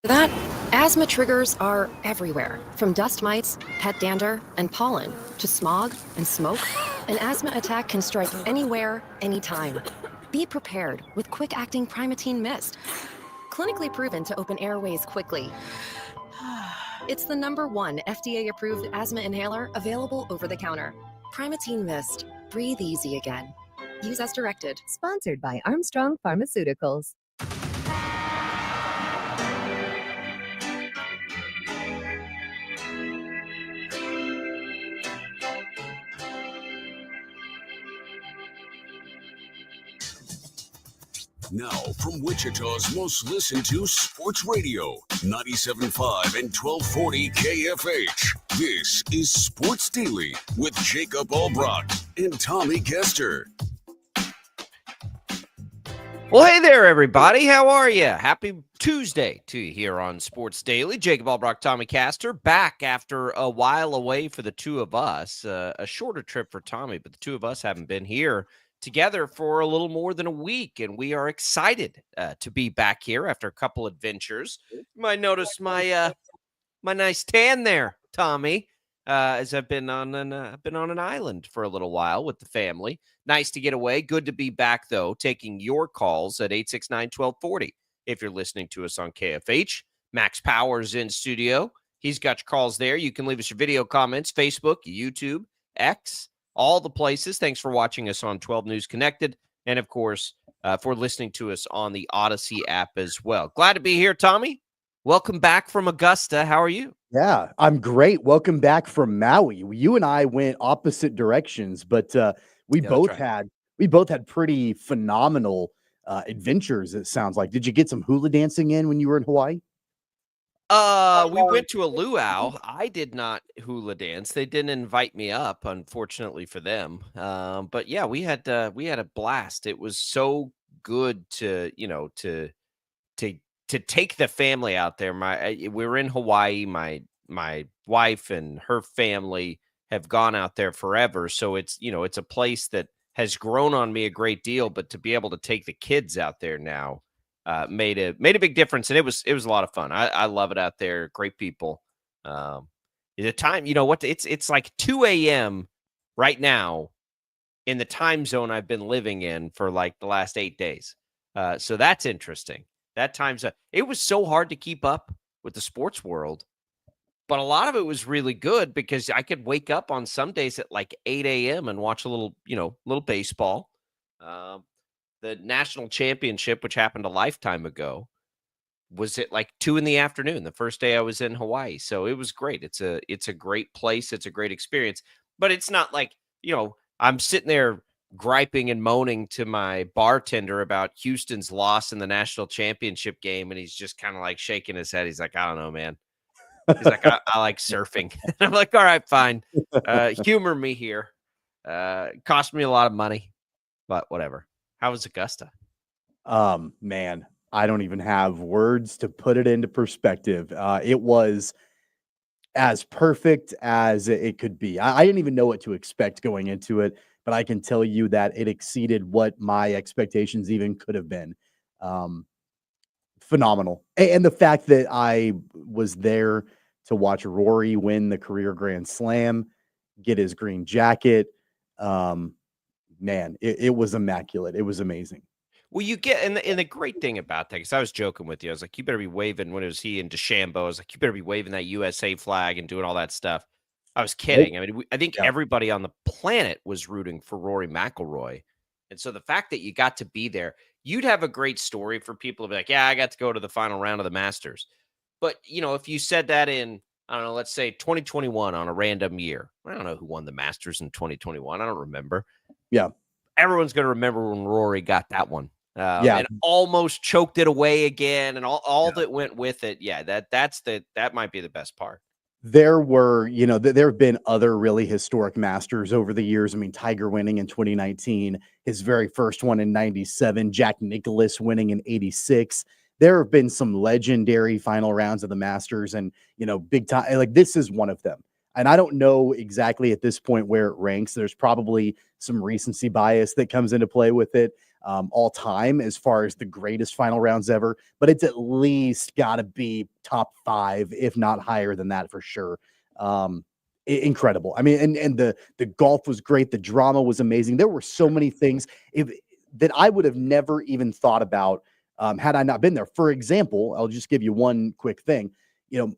That asthma triggers are everywhere, from dust mites, pet dander, and pollen, to smog and smoke. An asthma attack can strike anywhere, anytime. Be prepared with quick-acting Primatene Mist, clinically proven to open airways quickly. It's the #1 FDA-approved asthma inhaler available over the counter. Primatene Mist. Breathe easy again. Use as directed. Sponsored by Armstrong Pharmaceuticals. Now, from Wichita's most listened to sports radio, 97.5 and 1240 KFH. This is Sports Daily with Jacob Albrock and Tommy Kester. Well, hey there, everybody. How are you? Happy Tuesday to you here on Sports Daily. Jacob Albrock, Tommy Caster, back after a while away for the two of us. A shorter trip for Tommy, but the two of us haven't been here together for a little more than a week, and we are excited to be back here after a couple adventures. You might notice my nice tan there, Tommy, as I've been on an island for a little while with the family. Nice to get away. Good to be back, though, taking your calls at 869-1240. If you're listening to us on KFH, Max Powers in studio. He's got your calls there. You can leave us your video comments, Facebook, YouTube, X, all the places. Thanks for watching us on 12 News Connected. And, of course, for listening to us on the Odyssey app as well. Glad to be here, Tommy. Welcome back from Augusta. How are you? Yeah, I'm great. Welcome back from Maui. You and I went opposite directions, but we both had pretty phenomenal adventures, it sounds like. Did you get some hula dancing in when you were in Hawaii? We went to a luau. I did not hula dance. They didn't invite me up, unfortunately for them. But yeah, we had a blast. It was so good to take the family out there. We were in Hawaii. My wife and her family have gone out there forever, so it's a place that has grown on me a great deal. But to be able to take the kids out there now made a big difference, and it was a lot of fun. I love it out there. Great people. The time, it's like 2 a.m. right now in the time zone I've been living in for like the last 8 days. So that's interesting. That time's it was so hard to keep up with the sports world, but a lot of it was really good because I could wake up on some days at like 8 a.m. and watch a little baseball. The national championship, which happened a lifetime ago, was at like 2 in the afternoon, the first day I was in Hawaii. So it was great. It's a great place. It's a great experience, but it's not like, I'm sitting there griping and moaning to my bartender about Houston's loss in the national championship game. And he's just kind of like shaking his head. He's like, I don't know, man. He's like, I like surfing. I'm like, all right, fine. Humor me here. Cost me a lot of money, but whatever. How was Augusta? Man, I don't even have words to put it into perspective. It was as perfect as it could be. I didn't even know what to expect going into it, but I can tell you that it exceeded what my expectations even could have been. Phenomenal. And the fact that I was there to watch Rory win the career Grand Slam, get his green jacket. Man, it was immaculate. It was amazing. Well, you get, and the great thing about that, because I was joking with you, I was like, you better be waving, when it was he and DeChambeau, I was like, you better be waving that USA flag and doing all that stuff. I was kidding. I mean, I think everybody on the planet was rooting for Rory McIlroy. And so the fact that you got to be there, you'd have a great story for people to be like, yeah, I got to go to the final round of the Masters. But, if you said that in, I don't know, let's say 2021 on a random year, I don't know who won the Masters in 2021. I don't remember. Yeah. Everyone's going to remember when Rory got that one. And almost choked it away again, and all that went with it. Yeah, that might be the best part. There were, there have been other really historic Masters over the years. I mean, Tiger winning in 2019, his very first one in 97, Jack Nicklaus winning in 86. There have been some legendary final rounds of the Masters, and, big time, like this is one of them. And I don't know exactly at this point where it ranks. There's probably some recency bias that comes into play with it all time as far as the greatest final rounds ever, but it's at least got to be top 5, if not higher than that for sure. Incredible. I mean, and the golf was great. The drama was amazing. There were so many things that I would have never even thought about had I not been there. For example, I'll just give you one quick thing.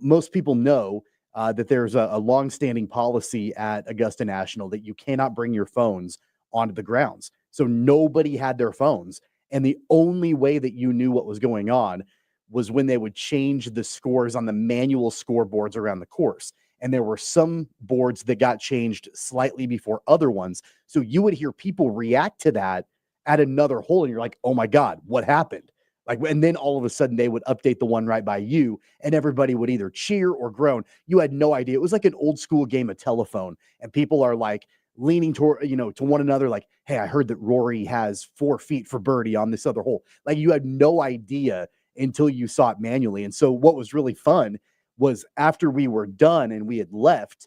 Most people know that there's a longstanding policy at Augusta National that you cannot bring your phones onto the grounds. So nobody had their phones. And the only way that you knew what was going on was when they would change the scores on the manual scoreboards around the course. And there were some boards that got changed slightly before other ones. So you would hear people react to that at another hole. And you're like, oh my God, what happened? And then all of a sudden they would update the one right by you and everybody would either cheer or groan. You had no idea. It was like an old school game of telephone and people are like leaning toward, to one another. Like, hey, I heard that Rory has 4 feet for birdie on this other hole. Like you had no idea until you saw it manually. And so what was really fun was after we were done and we had left,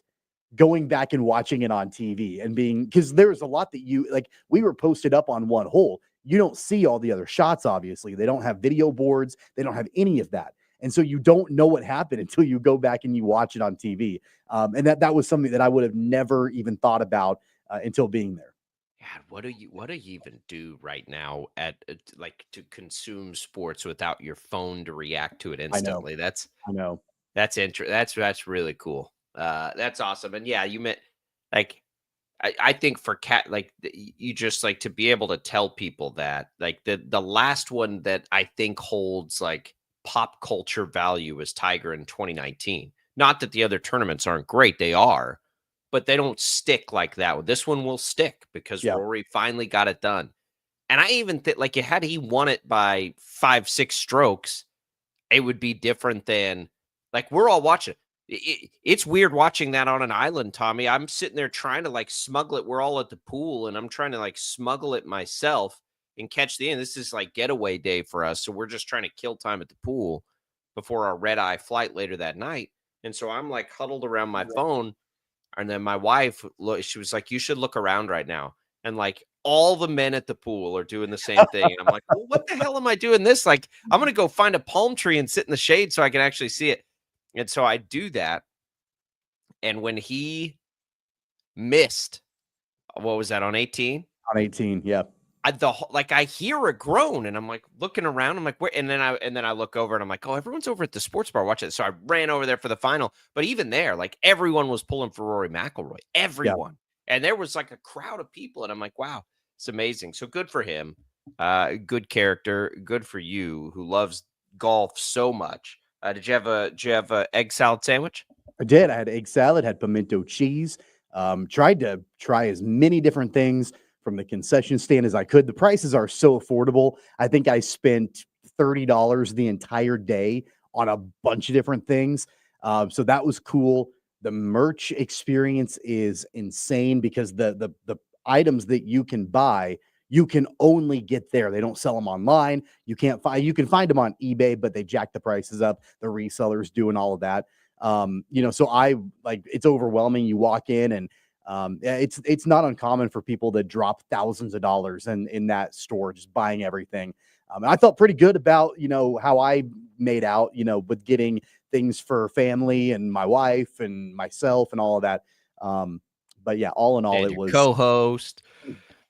going back and watching it on TV and because there's a lot that we were posted up on one hole. You don't see all the other shots, obviously. They don't have video boards. They don't have any of that. And so you don't know what happened until you go back and you watch it on TV. And that was something that I would have never even thought about until being there. God, what do you even do right now to consume sports without your phone to react to it instantly? I know. That's interesting. That's really cool. That's awesome. And yeah, you meant like I think for you just like to be able to tell people that like the last one that I think holds like pop culture value is Tiger in 2019. Not that the other tournaments aren't great, they are, but they don't stick like that one. This one will stick because Rory finally got it done. And I even think like had he won it by 5-6 strokes, it would be different than like we're all watching. It's weird watching that on an island, Tommy. I'm sitting there trying to like smuggle it. We're all at the pool and I'm trying to like smuggle it myself and catch the end. This is like getaway day for us. So we're just trying to kill time at the pool before our red eye flight later that night. And so I'm like huddled around my phone. And then my wife, she was like, you should look around right now. And like all the men at the pool are doing the same thing. And I'm like, well, what the hell am I doing this? Like, I'm going to go find a palm tree and sit in the shade so I can actually see it. And so I do that. And when he missed, what was that, on 18? On 18, yeah. I hear a groan and I'm like looking around. I'm like, where? And then I look over and I'm like, oh, everyone's over at the sports bar watching it. So I ran over there for the final. But even there, like everyone was pulling for Rory McIlroy. Everyone. Yeah. And there was like a crowd of people. And I'm like, wow, it's amazing. So good for him. Good character. Good for you who loves golf so much. Did you have a egg salad sandwich? I did. I had egg salad, had pimento cheese. Tried to try as many different things from the concession stand as I could. The prices are so affordable. I think I spent $30 the entire day on a bunch of different things. So that was cool. The merch experience is insane because the items that you can buy, you can only get there. They don't sell them online. You can find them on eBay, but they jack the prices up. The resellers doing all of that. So it's overwhelming. You walk in and it's not uncommon for people to drop thousands of dollars in that store, just buying everything. And I felt pretty good about, how I made out, with getting things for family and my wife and myself and all of that. But yeah, all in all, and it was co-host.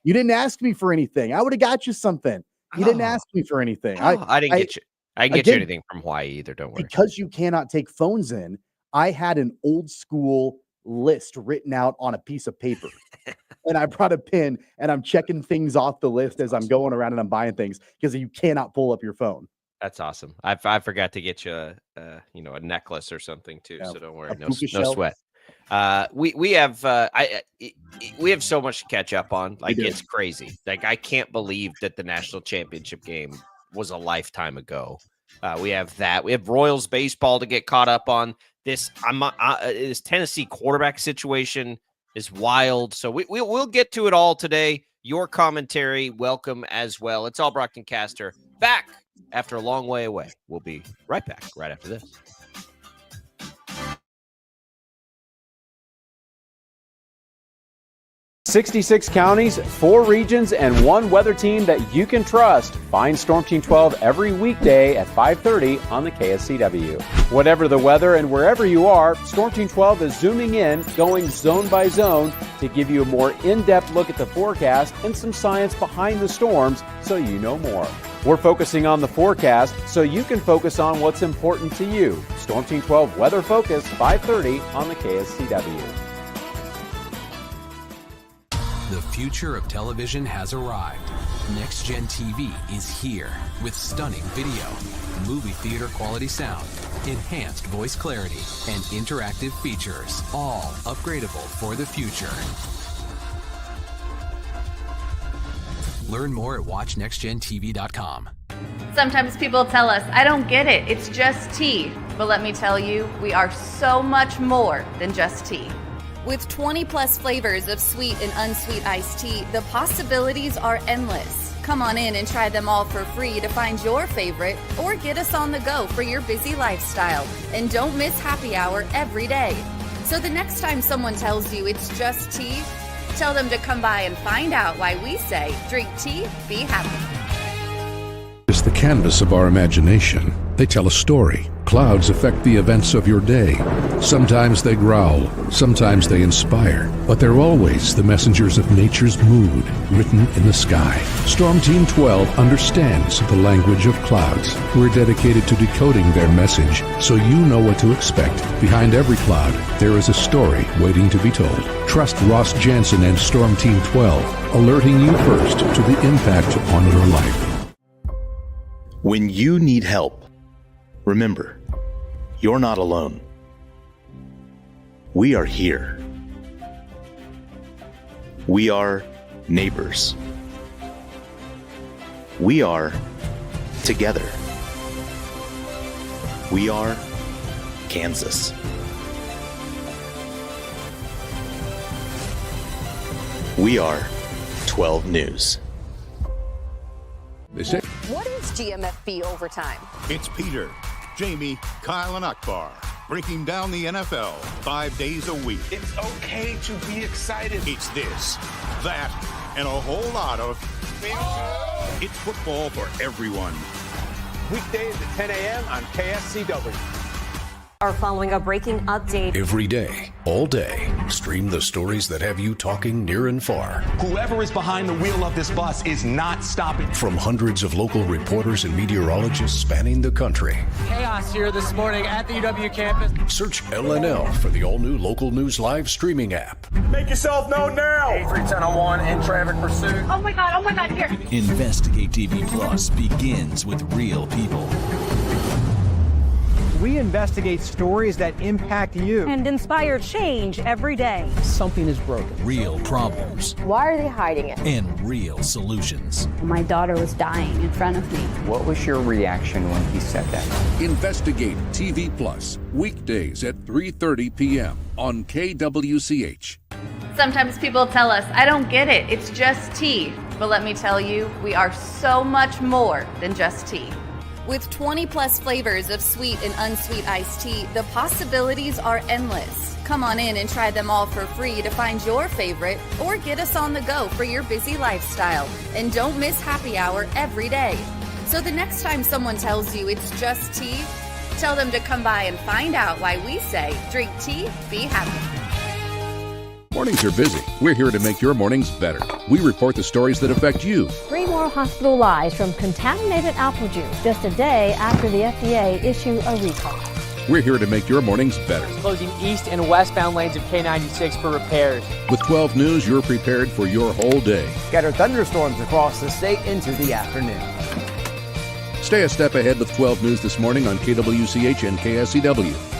You didn't ask me for anything. I would have got you something. You didn't ask me for anything. I didn't get you. I didn't get you anything from Hawaii either. Don't worry. Because you cannot take phones in, I had an old school list written out on a piece of paper. And I brought a pen and I'm checking things off the list as I'm going around and I'm buying things because you cannot pull up your phone. That's awesome. I forgot to get you a necklace or something too. Yeah, so don't worry. No sweat. We have so much to catch up on. Like it's crazy. Like I can't believe that the national championship game was a lifetime ago. We have that. We have Royals baseball to get caught up on. This Tennessee quarterback situation is wild. So we'll get to it all today. Your commentary, welcome as well. It's All Brock and Caster back after a long way away. We'll be right back right after this. 66 counties, 4 regions, and 1 weather team that you can trust. Find Storm Team 12 every weekday at 5:30 on the KSCW. Whatever the weather and wherever you are, Storm Team 12 is zooming in, going zone by zone to give you a more in-depth look at the forecast and some science behind the storms so you know more. We're focusing on the forecast so you can focus on what's important to you. Storm Team 12 Weather Focus, 5:30 on the KSCW. The future of television has arrived. Next Gen TV is here with stunning video, movie theater quality sound, enhanced voice clarity, and interactive features, all upgradable for the future. Learn more at watchnextgentv.com. Sometimes people tell us, I don't get it, it's just tea. But let me tell you, we are so much more than just tea. With 20 plus flavors of sweet and unsweet iced tea, the possibilities are endless. Come on in and try them all for free to find your favorite, or get us on the go for your busy lifestyle. And don't miss happy hour every day. So the next time someone tells you it's just tea, tell them to come by and find out why we say, drink tea, be happy. It's the canvas of our imagination. They tell a story. Clouds affect the events of your day. Sometimes they growl, sometimes they inspire, but they're always the messengers of nature's mood, written in the sky. Storm Team 12 understands the language of clouds. We're dedicated to decoding their message so you know what to expect. Behind every cloud, there is a story waiting to be told. Trust Ross Jansen and Storm Team 12, alerting you first to the impact on your life. When you need help, remember, you're not alone. We are here. We are neighbors. We are together. We are Kansas. We are 12 News. They say, what is GMFB Overtime? It's Peter, Jamie, Kyle, and Akbar breaking down the NFL 5 days a week. It's okay to be excited. It's this, that, and a whole lot of... Oh! It's football for everyone. Weekdays at 10 a.m. on KSCW. Are following a breaking update. every day, all day, stream the stories that have you talking near and far. Whoever is behind the wheel of this bus is not stopping. From hundreds of local reporters and meteorologists spanning the country. Chaos here this morning at the UW campus. Search LNL for the all-new Local News Live streaming app. Make yourself known now. 310-01 in traffic pursuit. Oh my God, here. Investigate TV Plus begins with real people. We investigate stories that impact you and inspire change every day. Something is broken. Real problems. Why are they hiding it? And real solutions. My daughter was dying in front of me. What was your reaction when he said that? Investigate TV Plus, weekdays at 3:30 p.m. on KWCH. Sometimes people tell us, I don't get it, it's just tea. But let me tell you, we are so much more than just tea. With 20 plus flavors of sweet and unsweet iced tea, the possibilities are endless. Come on in and try them all for free to find your favorite, or get us on the go for your busy lifestyle. And don't miss happy hour every day. So the next time someone tells you it's just tea, tell them to come by and find out why we say, drink tea, be happy. Mornings are busy. We're here to make your mornings better. We report the stories that affect you. 3 more hospital lies from contaminated apple juice just a day after the FDA issued a recall. We're here to make your mornings better. Closing east and westbound lanes of K96 for repairs. With 12 News, you're prepared for your whole day. Scattered thunderstorms across the state into the afternoon. Stay a step ahead with 12 News this morning on KWCH and KSCW.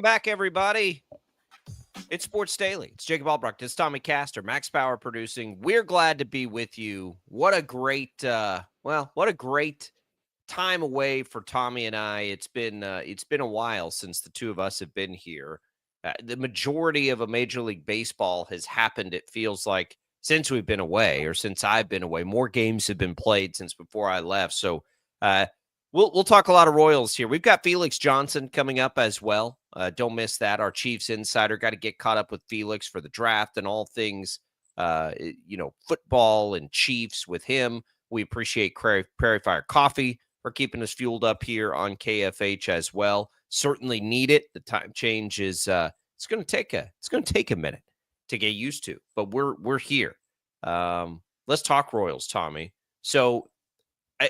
Welcome back, everybody. It's Sports Daily. It's Jacob Albrecht. It's Tommy Castor, Max Power producing. We're glad to be with you. What a great, what a great time away for Tommy and I. It's been a while since the two of us have been here. The majority of a Major League Baseball has happened, it feels like, since we've been away or since I've been away. More games have been played since before I left. So we'll talk a lot of Royals here. We've got Felix Johnson coming up as well. Don't miss that. Our Chiefs Insider. Got to get caught up with Felix for the draft and all things, football and Chiefs with him. We appreciate Prairie Fire Coffee for keeping us fueled up here on KFH as well. Certainly need it. The time change is it's going to take a minute to get used to, but we're here. Let's talk Royals, Tommy. So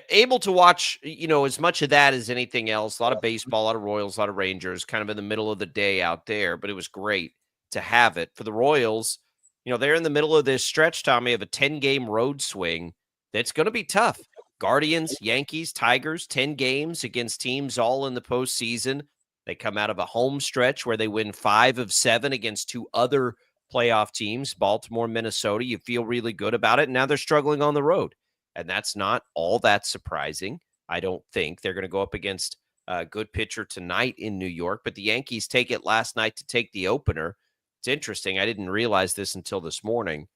able to watch, as much of that as anything else. A lot of baseball, a lot of Royals, a lot of Rangers, kind of in the middle of the day out there. But it was great to have it for the Royals. They're in the middle of this stretch, Tommy, of a 10-game road swing that's going to be tough. Guardians, Yankees, Tigers, 10 games against teams all in the postseason. They come out of a home stretch where they win 5 of 7 against 2 other playoff teams, Baltimore, Minnesota. You feel really good about it. And now they're struggling on the road. And that's not all that surprising. I don't think they're going to go up against a good pitcher tonight in New York. But the Yankees take it last night to take the opener. It's interesting. I didn't realize this until this morning.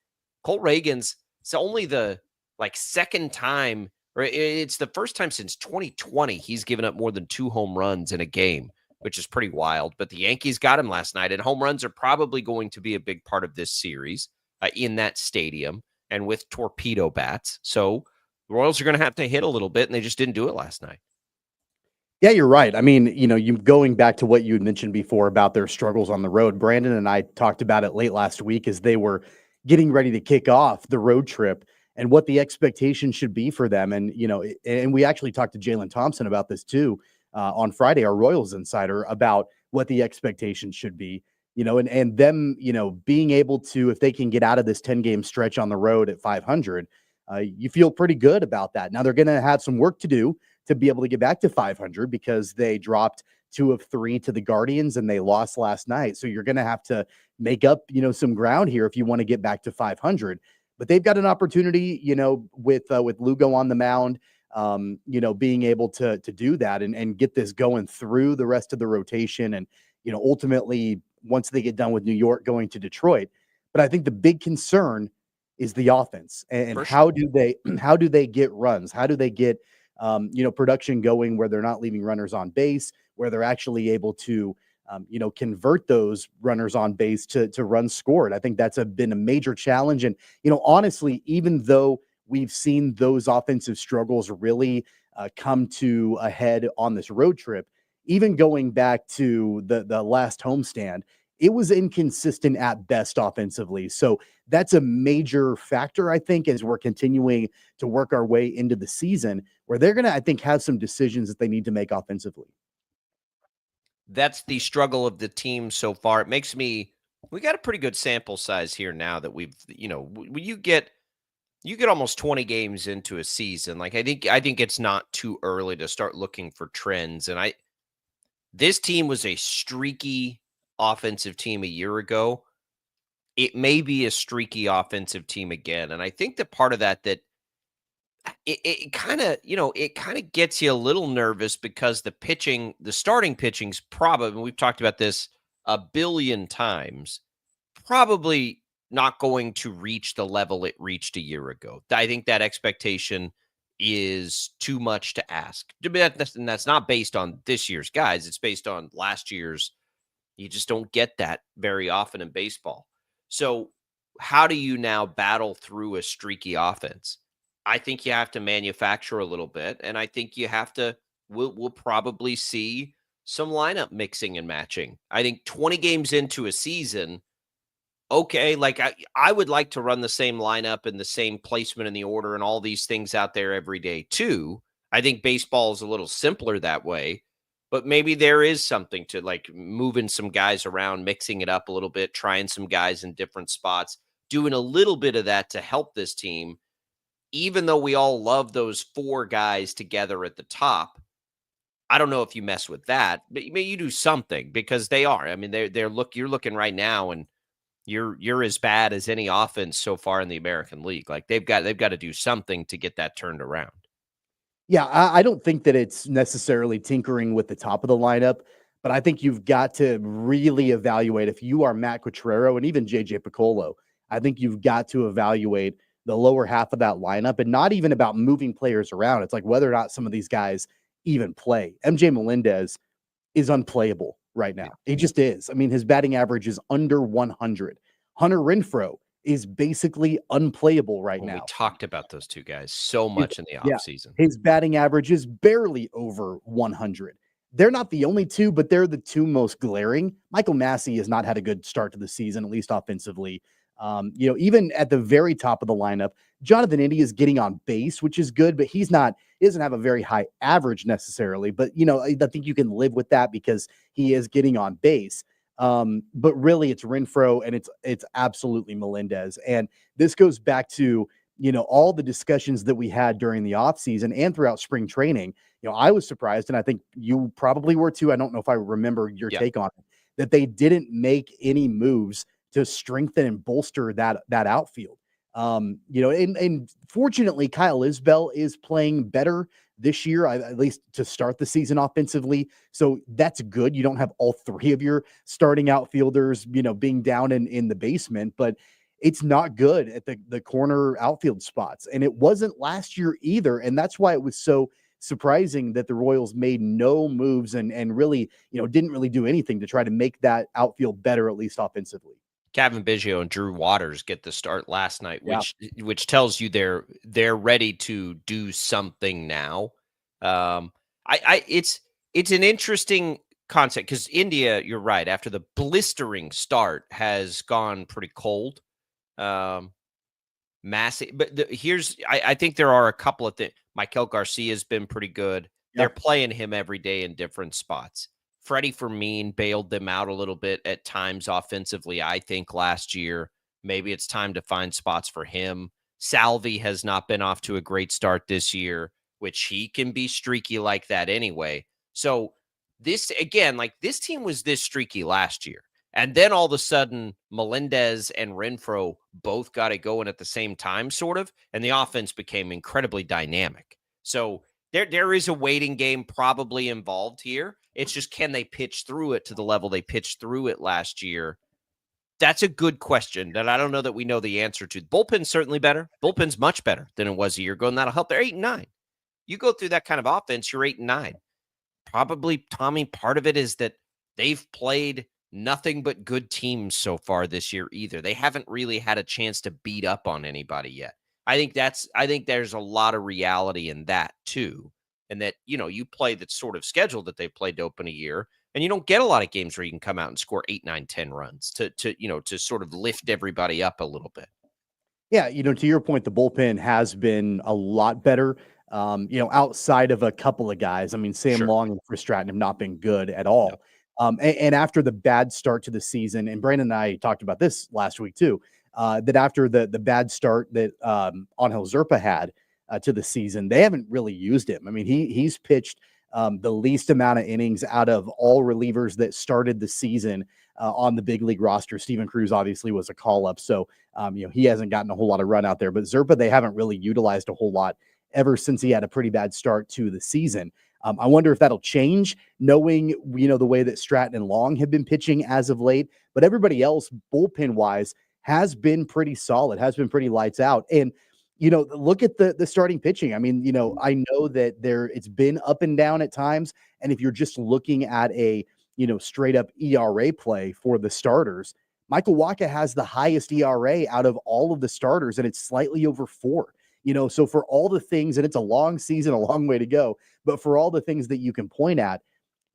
Cole Reagan's, it's only the second time, or it's the first time since 2020 he's given up more than 2 home runs in a game, which is pretty wild. But the Yankees got him last night, and home runs are probably going to be a big part of this series in that stadium and with torpedo bats. So the Royals are going to have to hit a little bit, and they just didn't do it last night. Yeah, you're right. I mean, you going back to what you had mentioned before about their struggles on the road. Brandon and I talked about it late last week as they were getting ready to kick off the road trip and what the expectation should be for them. And, and we actually talked to Jalen Thompson about this too on Friday, our Royals Insider, about what the expectation should be, and them, being able to, if they can get out of this 10-game stretch on the road at 500, you feel pretty good about that. Now they're going to have some work to do to be able to get back to 500 because they dropped 2 of 3 to the Guardians and they lost last night. So you're going to have to make up, some ground here if you want to get back to 500. But they've got an opportunity, with Lugo on the mound, being able to do that and get this going through the rest of the rotation. And, ultimately, once they get done with New York, going to Detroit. But I think the big concern is the offense and how do they get runs? How do they get, production going where they're not leaving runners on base, where they're actually able to, convert those runners on base to runs scored. I think that's been a major challenge. And, honestly, even though we've seen those offensive struggles really come to a head on this road trip, even going back to the last homestand, it was inconsistent at best offensively. So that's a major factor, I think, as we're continuing to work our way into the season, where they're going to, I think, have some decisions that they need to make offensively. That's the struggle of the team so far. It makes me, we got a pretty good sample size here now that we've, when you get almost 20 games into a season. Like I think it's not too early to start looking for trends. And this team was a streaky offensive team a year ago. It may be a streaky offensive team again. And I think that part of that it kind of gets you a little nervous because the starting pitching's probably, and we've talked about this a billion times, probably not going to reach the level it reached a year ago. I think that expectation is too much to ask. And that's not based on this year's guys. It's based on last year's. You just don't get that very often in baseball. So how do you now battle through a streaky offense? I think you have to manufacture a little bit, and I think you have to, we'll probably see some lineup mixing and matching. I think 20 games into a season, okay, like I would like to run the same lineup and the same placement in the order and all these things out there every day too. I think baseball is a little simpler that way, but maybe there is something to like moving some guys around, mixing it up a little bit, trying some guys in different spots, doing a little bit of that to help this team. Even though we all love those 4 guys together at the top, I don't know if you mess with that, but you do something because they are. I mean, you're looking right now and you're as bad as any offense so far in the American League. Like they've got to do something to get that turned around. Yeah, I don't think that it's necessarily tinkering with the top of the lineup, but I think you've got to really evaluate if you are Matt Quatrero and even JJ Piccolo. I think you've got to evaluate the lower half of that lineup and not even about moving players around. It's like whether or not some of these guys even play. MJ Melendez is unplayable right now. He just is. I mean, his batting average is under 100. Hunter Renfroe is basically unplayable right now. We talked about those two guys so much in the offseason. His batting average is barely over 100. They're not the only two, but they're the two most glaring. Michael Massey has not had a good start to the season, at least offensively. Even at the very top of the lineup, Jonathan Indy is getting on base, which is good, but he doesn't have a very high average necessarily. But, I think you can live with that because he is getting on base. But really it's Renfroe and it's absolutely Melendez. And this goes back to, all the discussions that we had during the offseason and throughout spring training. I was surprised, and I think you probably were too. I don't know if I remember your take on it, that they didn't make any moves to strengthen and bolster that outfield. And fortunately, Kyle Isbell is playing better this year, at least to start the season offensively. So that's good. You don't have all three of your starting outfielders, being down in the basement, but it's not good at the corner outfield spots. And it wasn't last year either. And that's why it was so surprising that the Royals made no moves and really, didn't really do anything to try to make that outfield better, at least offensively. Kevin Biggio and Drew Waters get the start last night, which tells you they're ready to do something now. It's an interesting concept because India, you're right, after the blistering start has gone pretty cold. Massive, but I think there are a couple of things. Michael Garcia has been pretty good. They're playing him every day in different spots. Freddie Fermin bailed them out a little bit at times offensively, I think, last year. Maybe it's time to find spots for him. Salvi has not been off to a great start this year, which he can be streaky like that anyway. So this team was this streaky last year. And then all of a sudden, Melendez and Renfroe both got it going at the same time, sort of, and the offense became incredibly dynamic. So there is a waiting game probably involved here. It's just, can they pitch through it to the level they pitched through it last year? That's a good question that I don't know that we know the answer to. Bullpen's certainly better. Bullpen's much better than it was a year ago, and that'll help. They're 8-9. You go through that kind of offense, you're 8-9. Probably, Tommy, part of it is that they've played nothing but good teams so far this year either. They haven't really had a chance to beat up on anybody yet. I think there's a lot of reality in that too. And that, you play that sort of schedule that they've played to open a year, and you don't get a lot of games where you can come out and score 8, 9, 10 runs to sort of lift everybody up a little bit. Yeah, to your point, the bullpen has been a lot better. Outside of a couple of guys. I mean, Sam Long and Chris Stratton have not been good at all. And after the bad start to the season, and Brandon and I talked about this last week too, that after the bad start that Angel Zerpa had to the season, they haven't really used him. I mean, he's pitched the least amount of innings out of all relievers that started the season on the big league roster. Steven Cruz obviously was a call-up, so he hasn't gotten a whole lot of run out there. But Zerpa, they haven't really utilized a whole lot ever since he had a pretty bad start to the season. I wonder if that'll change, knowing, the way that Stratton and Long have been pitching as of late. But everybody else, bullpen-wise, has been pretty solid, has been pretty lights out. And, look at the starting pitching. I mean, I know that it's been up and down at times. And if you're just looking at a, straight-up ERA play for the starters, Michael Wacha has the highest ERA out of all of the starters, and it's slightly over 4. So for all the things, and it's a long season, a long way to go, but for all the things that you can point at,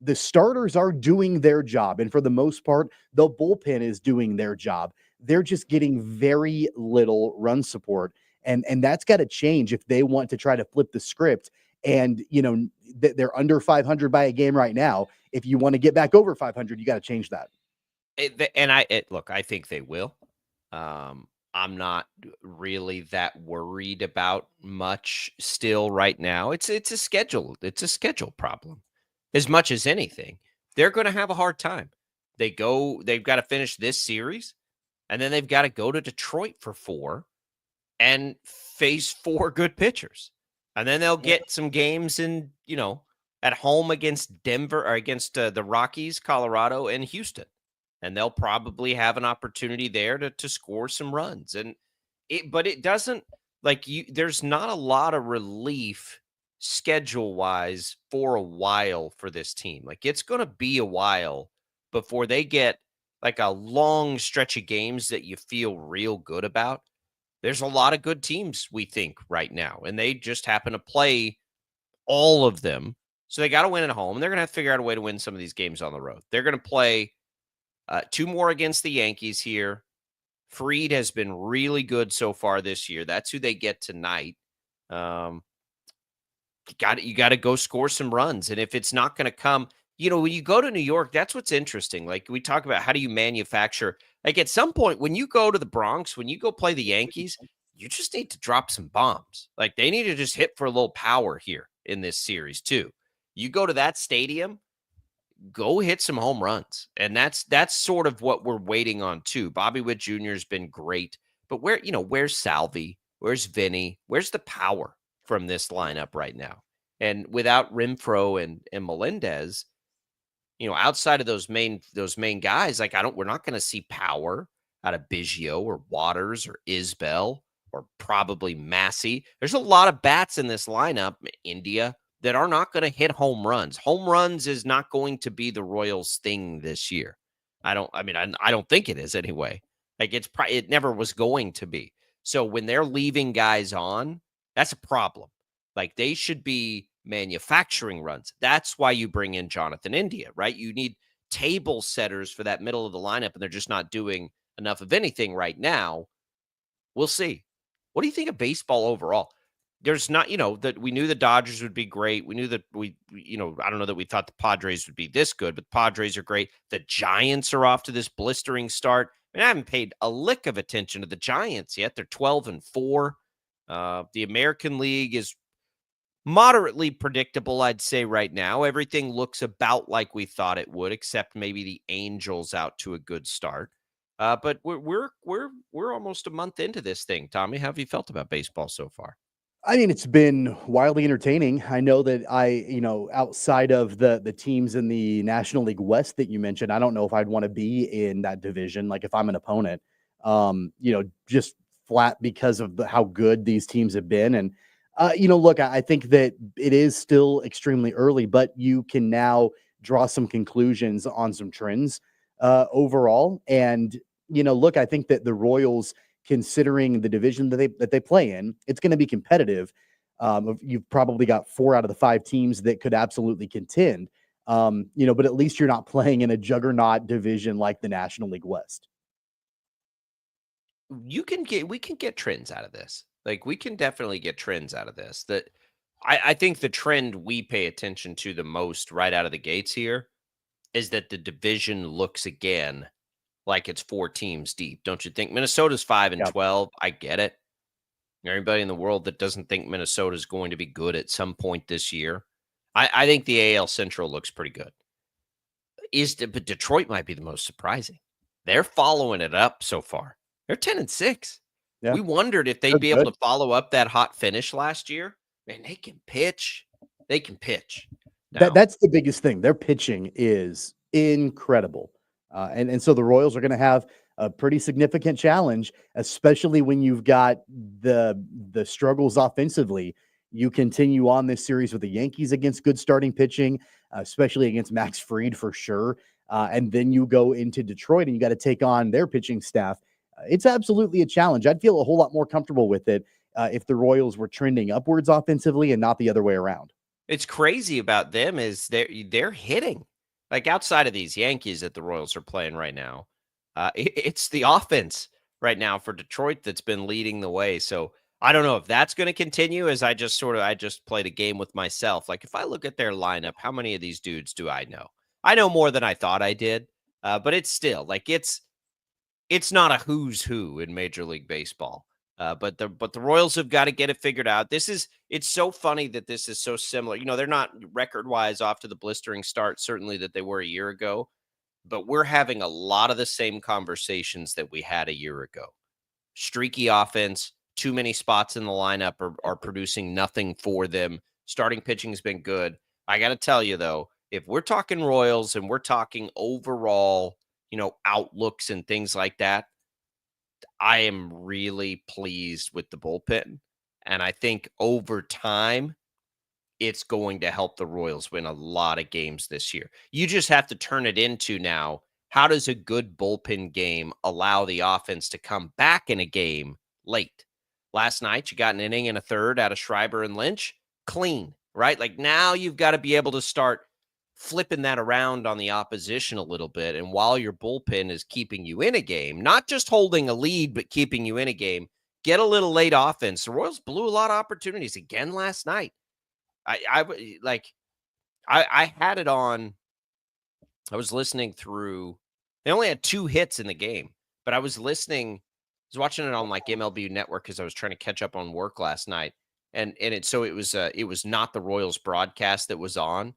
the starters are doing their job. And for the most part, the bullpen is doing their job. They're just getting very little run support. And that's got to change if they want to try to flip the script. And, they're under 500 by a game right now. If you want to get back over 500, you got to change that. Look, I think they will. I'm not really that worried about much still right now. It's a schedule. It's a schedule problem. as much as anything, they're going to have a hard time. They've got to finish this series, and then they've got to go to Detroit for 4 and face 4 good pitchers. And then they'll get some games at home against Denver or against the Rockies, Colorado, and Houston. And they'll probably have an opportunity there to score some runs. But it doesn't there's not a lot of relief schedule-wise for a while for this team. Like, it's going to be a while before they get like a long stretch of games that you feel real good about. There's a lot of good teams, we think, right now, and they just happen to play all of them. So they got to win at home, and they're going to have to figure out a way to win some of these games on the road. They're going to play 2 more against the Yankees here. Fried has been really good so far this year. That's who they get tonight. You got to go score some runs, and if it's not going to come, when you go to New York, that's what's interesting. Like, we talk about how do you manufacture. Like, at some point when you go to the Bronx, when you go play the Yankees, you just need to drop some bombs. Like, they need to just hit for a little power here in this series too. You go to that stadium, go hit some home runs. And that's sort of what we're waiting on too. Bobby Witt Jr. has been great, but where's Salvi? Where's Vinny? Where's the power from this lineup right now? And without Renfroe and Melendez, outside of those main guys, like we're not going to see power out of Biggio or Waters or Isbell or probably Massey. There's a lot of bats in this lineup, India, that are not going to hit home runs. Home runs is not going to be the Royals' thing this year. I don't think it is anyway. Like, it never was going to be. So when they're leaving guys on, that's a problem. Like, they should be manufacturing runs. That's why you bring in Jonathan India, right? You need table setters for that middle of the lineup, and they're just not doing enough of anything right now. We'll see. What do you think of baseball overall? There's not, that we knew the Dodgers would be great. We knew that I don't know that we thought the Padres would be this good, but the Padres are great. The Giants are off to this blistering start. I haven't paid a lick of attention to the Giants yet. They're 12-4. The American League is moderately predictable, I'd say right now. Everything looks about like we thought it would, except maybe the Angels out to a good start. But we're almost a month into this thing. Tommy, how have you felt about baseball so far? I mean, it's been wildly entertaining. I know that outside of the teams in the National League West that you mentioned, I don't know if I'd want to be in that division. Like, if I'm an opponent, just flat because of how good these teams have been. And, look, I think that it is still extremely early, but you can now draw some conclusions on some trends overall. And, look, I think that the Royals, considering the division that they play in, it's going to be competitive. You've probably got 4 out of the 5 teams that could absolutely contend. But at least you're not playing in a juggernaut division like the National League West. We can get trends out of this. Like, we can definitely get trends out of this. That I think the trend we pay attention to the most right out of the gates here is that the division looks again like it's 4 teams deep. Don't you think? Minnesota's 5-12. I get it. Everybody in the world that doesn't think Minnesota is going to be good at some point this year. I think the AL Central looks pretty good. But Detroit might be the most surprising. They're following it up so far. They're 10-6. Yeah. We wondered if they'd be able to follow up that hot finish last year. Man, they can pitch. They can pitch. That's the biggest thing. Their pitching is incredible. And so the Royals are going to have a pretty significant challenge, especially when you've got the struggles offensively. You continue on this series with the Yankees against good starting pitching, especially against Max Fried for sure. And then you go into Detroit and you got to take on their pitching staff. It's absolutely a challenge. I'd feel a whole lot more comfortable with it if the Royals were trending upwards offensively and not the other way around. It's crazy about them is they're hitting. Like, outside of these Yankees that the Royals are playing right now, it's the offense right now for Detroit that's been leading the way. So I don't know if that's going to continue, as I just played a game with myself. Like, if I look at their lineup, how many of these dudes do I know? I know more than I thought I did, but it's still like it's not a who's who in Major League Baseball. But the Royals have got to get it figured out. It's so funny that this is so similar. They're not record-wise off to the blistering start, certainly that they were a year ago, but we're having a lot of the same conversations that we had a year ago. Streaky offense, too many spots in the lineup are producing nothing for them. Starting pitching has been good. I got to tell you, though, if we're talking Royals and we're talking overall, outlooks and things like that, I am really pleased with the bullpen. And I think over time, it's going to help the Royals win a lot of games this year. You just have to turn it into now, how does a good bullpen game allow the offense to come back in a game late? Last night, you got an inning and a third out of Schreiber and Lynch. Clean, right? Like now you've got to be able to start flipping that around on the opposition a little bit. And while your bullpen is keeping you in a game, not just holding a lead, but keeping you in a game, get a little late offense. The Royals blew a lot of opportunities again last night. I had it on. I was listening through. They only had 2 hits in the game, but I was watching it on like MLB Network because I was trying to catch up on work last night. And it was not the Royals broadcast that was on.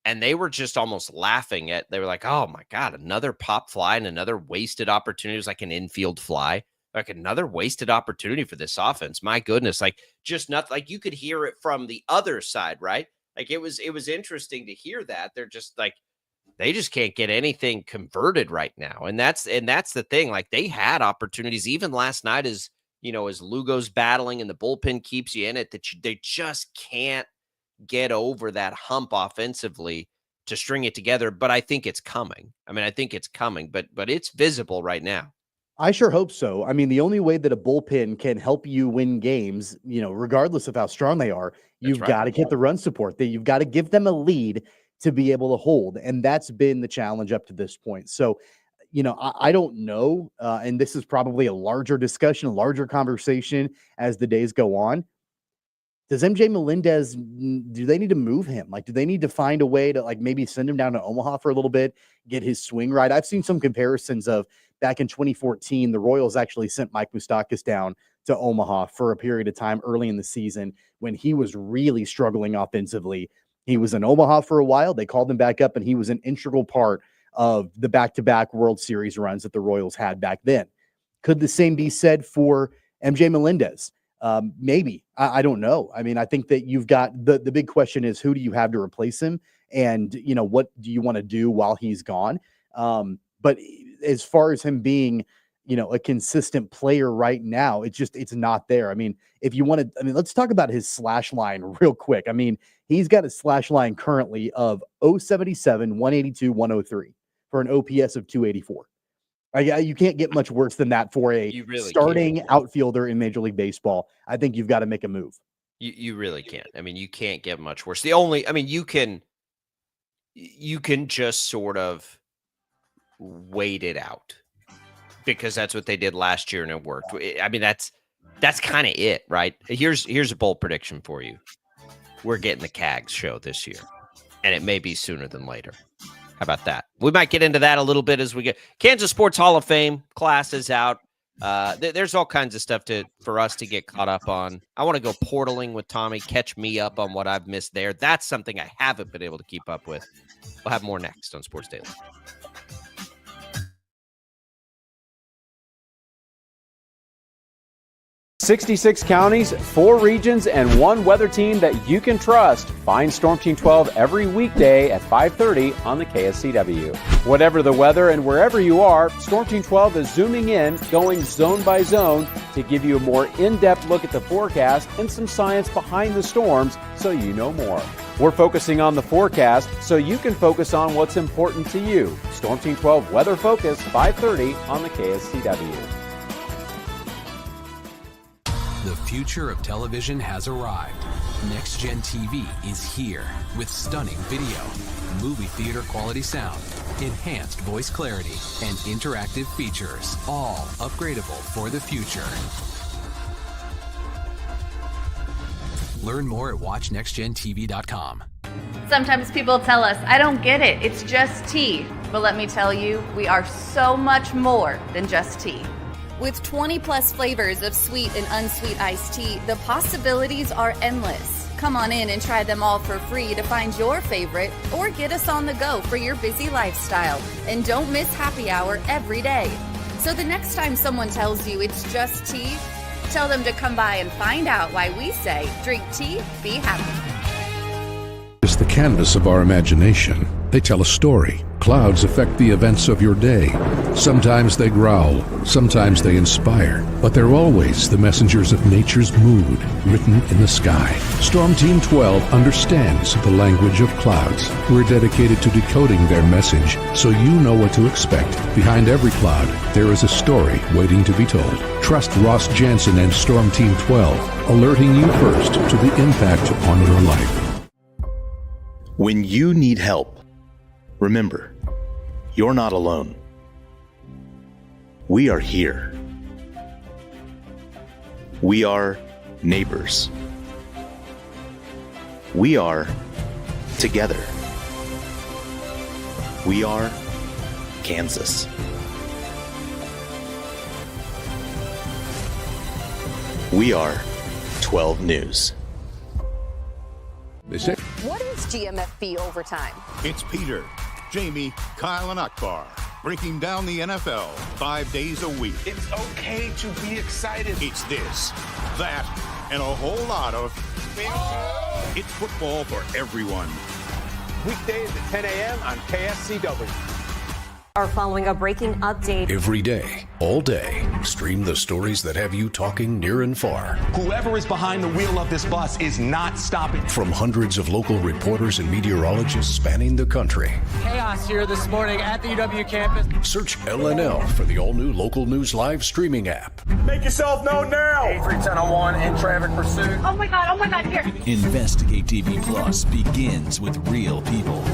And they were just almost laughing they were like, oh my God, another pop fly and another wasted opportunity. It was like an infield fly, like another wasted opportunity for this offense. My goodness. Like just not like you could hear it from the other side, right? Like it was interesting to hear that. They're just like, they just can't get anything converted right now. And that's the thing. Like they had opportunities even last night as Lugo's battling and the bullpen keeps you in it, they just can't get over that hump offensively to string it together. But I think it's coming. But it's visible right now. I sure hope so. I mean, the only way that a bullpen can help you win games, regardless of how strong they are, you've got to get the run support. You've got to give them a lead to be able to hold. And that's been the challenge up to this point. So, I don't know. And this is probably a larger discussion, a larger conversation as the days go on. Does MJ Melendez, do they need to move him? Like, do they need to find a way to maybe send him down to Omaha for a little bit, get his swing right? I've seen some comparisons of back in 2014, the Royals actually sent Mike Moustakas down to Omaha for a period of time early in the season when he was really struggling offensively. He was in Omaha for a while. They called him back up, and he was an integral part of the back-to-back World Series runs that the Royals had back then. Could the same be said for MJ Melendez? Maybe. I don't know. I mean, I think that you've got the big question is, who do you have to replace him? And, what do you want to do while he's gone? But as far as him being, a consistent player right now, it's not there. I mean, if you want to, let's talk about his slash line real quick. I mean, he's got a slash line currently of 077, 182, 103 for an OPS of 284. You can't get much worse than that for a starting outfielder in Major League Baseball. I think you've got to make a move. You really can't. I mean, you can't get much worse. You can just sort of wait it out because that's what they did last year and it worked. I mean, that's kind of it, right? Here's a bold prediction for you. We're getting the CAGS show this year, and it may be sooner than later. How about that? We might get into that a little bit as we get Kansas Sports Hall of Fame class is out. There's all kinds of stuff for us to get caught up on. I want to go portaling with Tommy, catch me up on what I've missed there. That's something I haven't been able to keep up with. We'll have more next on Sports Daily. 66 counties, 4 regions, and 1 weather team that you can trust. Find Storm Team 12 every weekday at 5:30 on the KSCW. Whatever the weather and wherever you are, Storm Team 12 is zooming in, going zone by zone to give you a more in-depth look at the forecast and some science behind the storms so you know more. We're focusing on the forecast so you can focus on what's important to you. Storm Team 12 Weather Focus, 5:30 on the KSCW. The future of television has arrived. Next Gen TV is here with stunning video, movie theater quality sound, enhanced voice clarity, and interactive features, all upgradable for the future. Learn more at watchnextgentv.com. Sometimes people tell us, I don't get it, it's just tea. But let me tell you, we are so much more than just tea. With 20 plus flavors of sweet and unsweet iced tea, the possibilities are endless. Come on in and try them all for free to find your favorite or get us on the go for your busy lifestyle. And don't miss happy hour every day. So the next time someone tells you it's just tea, tell them to come by and find out why we say drink tea, be happy. It's the canvas of our imagination. They tell a story. Clouds affect the events of your day. Sometimes they growl, sometimes they inspire, but they're always the messengers of nature's mood, written in the sky. Storm Team 12 understands the language of clouds. We're dedicated to decoding their message so you know what to expect. Behind every cloud, there is a story waiting to be told. Trust Ross Jansen and Storm Team 12, alerting you first to the impact on your life. When you need help, remember, you're not alone. We are here. We are neighbors. We are together. We are Kansas. We are 12 News. They say, what is GMFB overtime? It's Peter, Jamie, Kyle, and Akbar breaking down the NFL 5 days a week. It's okay to be excited. It's this, that, and a whole lot of It's football for everyone. Weekdays at 10 a.m. on KSCW. Are following a breaking update. Every day, all day, stream the stories that have you talking near and far. Whoever is behind the wheel of this bus is not stopping. From hundreds of local reporters and meteorologists spanning the country. Chaos here this morning at the UW campus. Search LNL for the all-new Local News Live streaming app. Make yourself known now. 83101 in traffic pursuit. Oh my God, here. Investigate TV Plus begins with real people.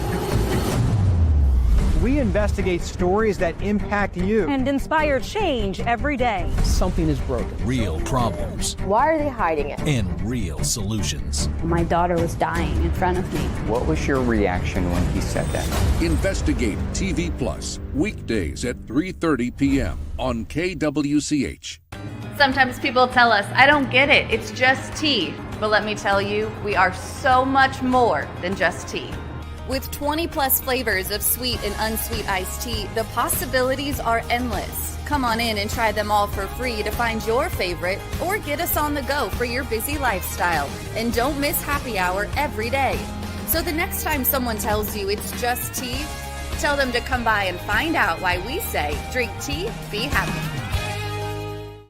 We investigate stories that impact you and inspire change every day. Something is broken. Real problems. Why are they hiding it? And real solutions. My daughter was dying in front of me. What was your reaction when he said that? Investigate TV Plus, weekdays at 3:30 p.m. on KWCH. Sometimes people tell us, I don't get it, it's just tea. But let me tell you, we are so much more than just tea. With 20 plus flavors of sweet and unsweet iced tea, the possibilities are endless. Come on in and try them all for free to find your favorite or get us on the go for your busy lifestyle. And don't miss happy hour every day. So the next time someone tells you it's just tea, tell them to come by and find out why we say drink tea, be happy.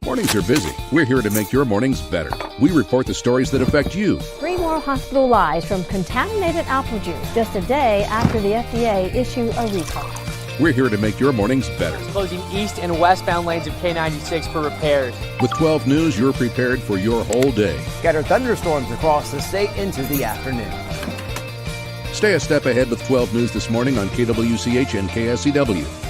Mornings are busy. We're here to make your mornings better. We report the stories that affect you. 3 more hospital lies from contaminated apple juice just a day after the FDA issue a recall. We're here to make your mornings better. Closing east and westbound lanes of K96 for repairs. With 12 News, you're prepared for your whole day. Scattered thunderstorms across the state into the afternoon. Stay a step ahead with 12 News this morning on KWCH and KSCW.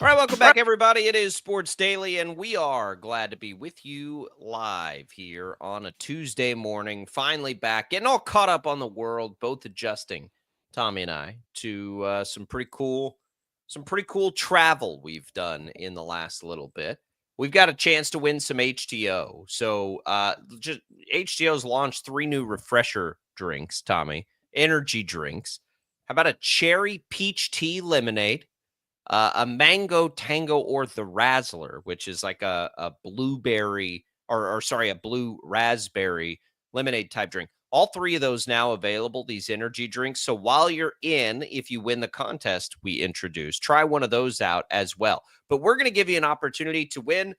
All right, welcome back, everybody. It is Sports Daily, and we are glad to be with you live here on a Tuesday morning. Finally back, getting all caught up on the world, both adjusting, Tommy and I, to some pretty cool travel we've done in the last little bit. We've got a chance to win some HTO. So just HTO's launched 3 new refresher drinks, Tommy, energy drinks. How about a cherry peach tea lemonade? A mango tango or the razzler, which is like a blueberry a blue raspberry lemonade type drink. All three of those now available, these energy drinks. So while you're in, if you win the contest we introduce, try one of those out as well. But we're going to give you an opportunity to win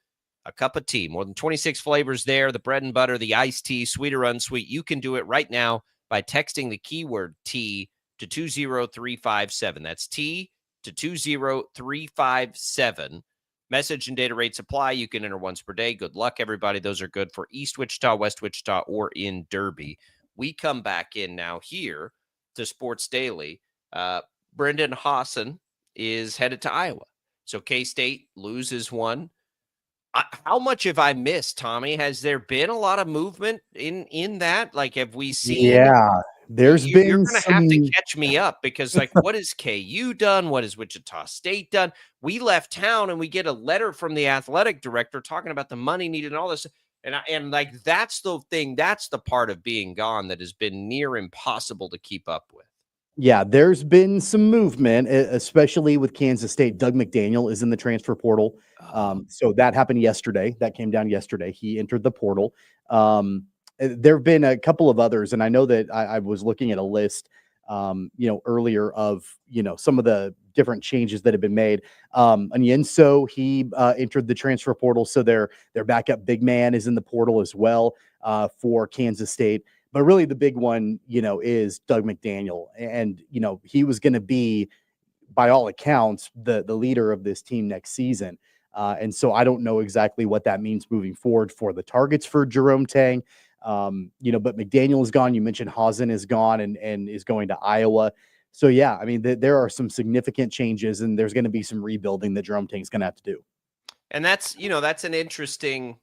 a cup of tea. More than 26 flavors there, the bread and butter, the iced tea, sweet or unsweet. You can do it right now by texting the keyword tea to 20357. That's tea to 20357. Message and data rates apply. You can enter once per day. Good luck, everybody. Those are good for East Wichita, West Wichita, or in Derby. We come back in now here to Sports Daily. Brendan Hassan is headed to Iowa. So K-State loses one. How much have I missed, Tommy? Has there been a lot of movement in that? Like, have we seen? Yeah, there's been You're going to have to some. catch me up because, like, what has KU done? What has Wichita State done? We left town and we get a letter from the athletic director talking about the money needed and all this. And like, that's the thing. That's the part of being gone that has been near impossible to keep up with. Yeah, there's been some movement, especially with Kansas State. Doug McDaniel is in the transfer portal. So that happened yesterday. That came down yesterday. He entered the portal. There have been a couple of others, and I know that I was looking at a list, earlier of, some of the different changes that have been made. Onyenso, he entered the transfer portal. So their backup big man is in the portal as well for Kansas State. But really the big one, is Doug McDaniel. And, he was going to be, by all accounts, the leader of this team next season. And so I don't know exactly what that means moving forward for the targets for Jerome Tang. But McDaniel is gone. You mentioned Hazen is gone and is going to Iowa. So, yeah, I mean, there are some significant changes, and there's going to be some rebuilding that Jerome Tang is going to have to do. And that's an interesting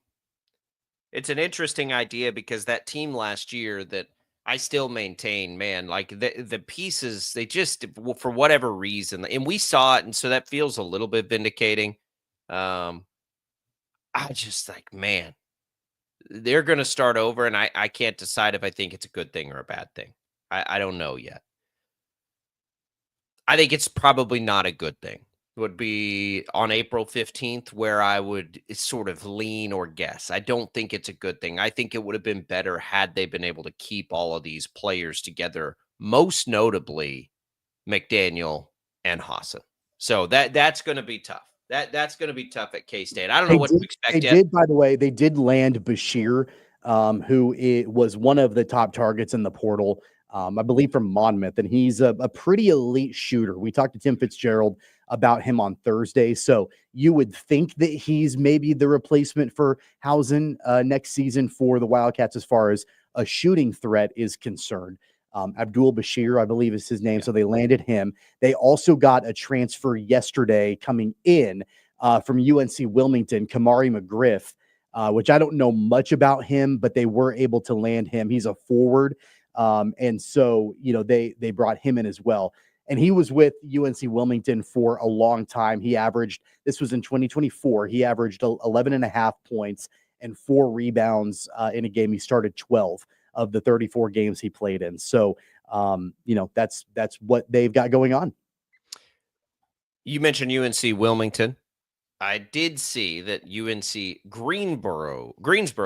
idea, because that team last year that I still maintain, man, like the pieces, they just, for whatever reason, and we saw it. And so that feels a little bit vindicating. I just like, man, they're going to start over. And I can't decide if I think it's a good thing or a bad thing. I don't know yet. I think it's probably not a good thing. Would be on April 15th where I would sort of lean or guess. I don't think it's a good thing. I think it would have been better had they been able to keep all of these players together, most notably McDaniel and Hazen. So that's going to be tough. That's going to be tough at K-State. I don't know what to expect yet. By the way, they did land Bashir, who was one of the top targets in the portal, I believe from Monmouth, and he's a pretty elite shooter. We talked to Tim Fitzgerald about him on Thursday. So you would think that he's maybe the replacement for Hazen next season for the Wildcats as far as a shooting threat is concerned. Abdul Bashir, I believe is his name. Yeah. So they landed him. They also got a transfer yesterday coming in from UNC Wilmington, Kamari McGriff, which I don't know much about him, but they were able to land him. He's a forward. And so, they brought him in as well. And he was with UNC Wilmington for a long time. This was in 2024. He averaged 11.5 points and 4 rebounds in a game. He started 12 of the 34 games he played in. So, that's what they've got going on. You mentioned UNC Wilmington. I did see that UNC Greensboro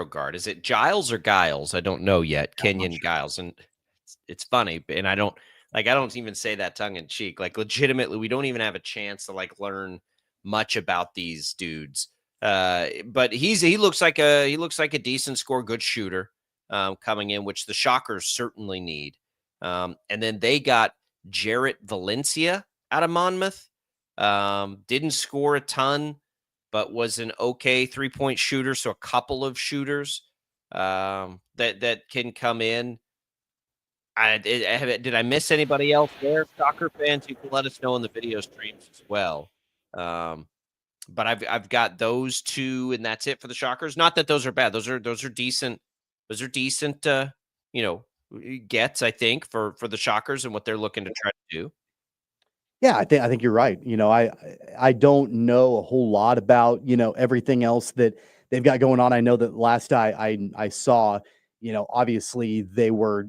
guard, is it Giles or Giles? I don't know yet. Kenyon Giles. And it's funny. And I don't even say that tongue in cheek. Like, legitimately, we don't even have a chance to learn much about these dudes. But he looks like a decent score, good shooter coming in, which the Shockers certainly need. And then they got Jarrett Valencia out of Monmouth. Didn't score a ton, but was an okay 3-point shooter. So a couple of shooters that can come in. Did I miss anybody else there? Soccer fans, you can let us know in the video streams as well. But I've got those two, and that's it for the Shockers. Not that those are bad. Those are decent. Those are decent. Gets, I think, for the Shockers and what they're looking to try to do. Yeah, I think you're right. I don't know a whole lot about everything else that they've got going on. I know that last I saw, obviously they were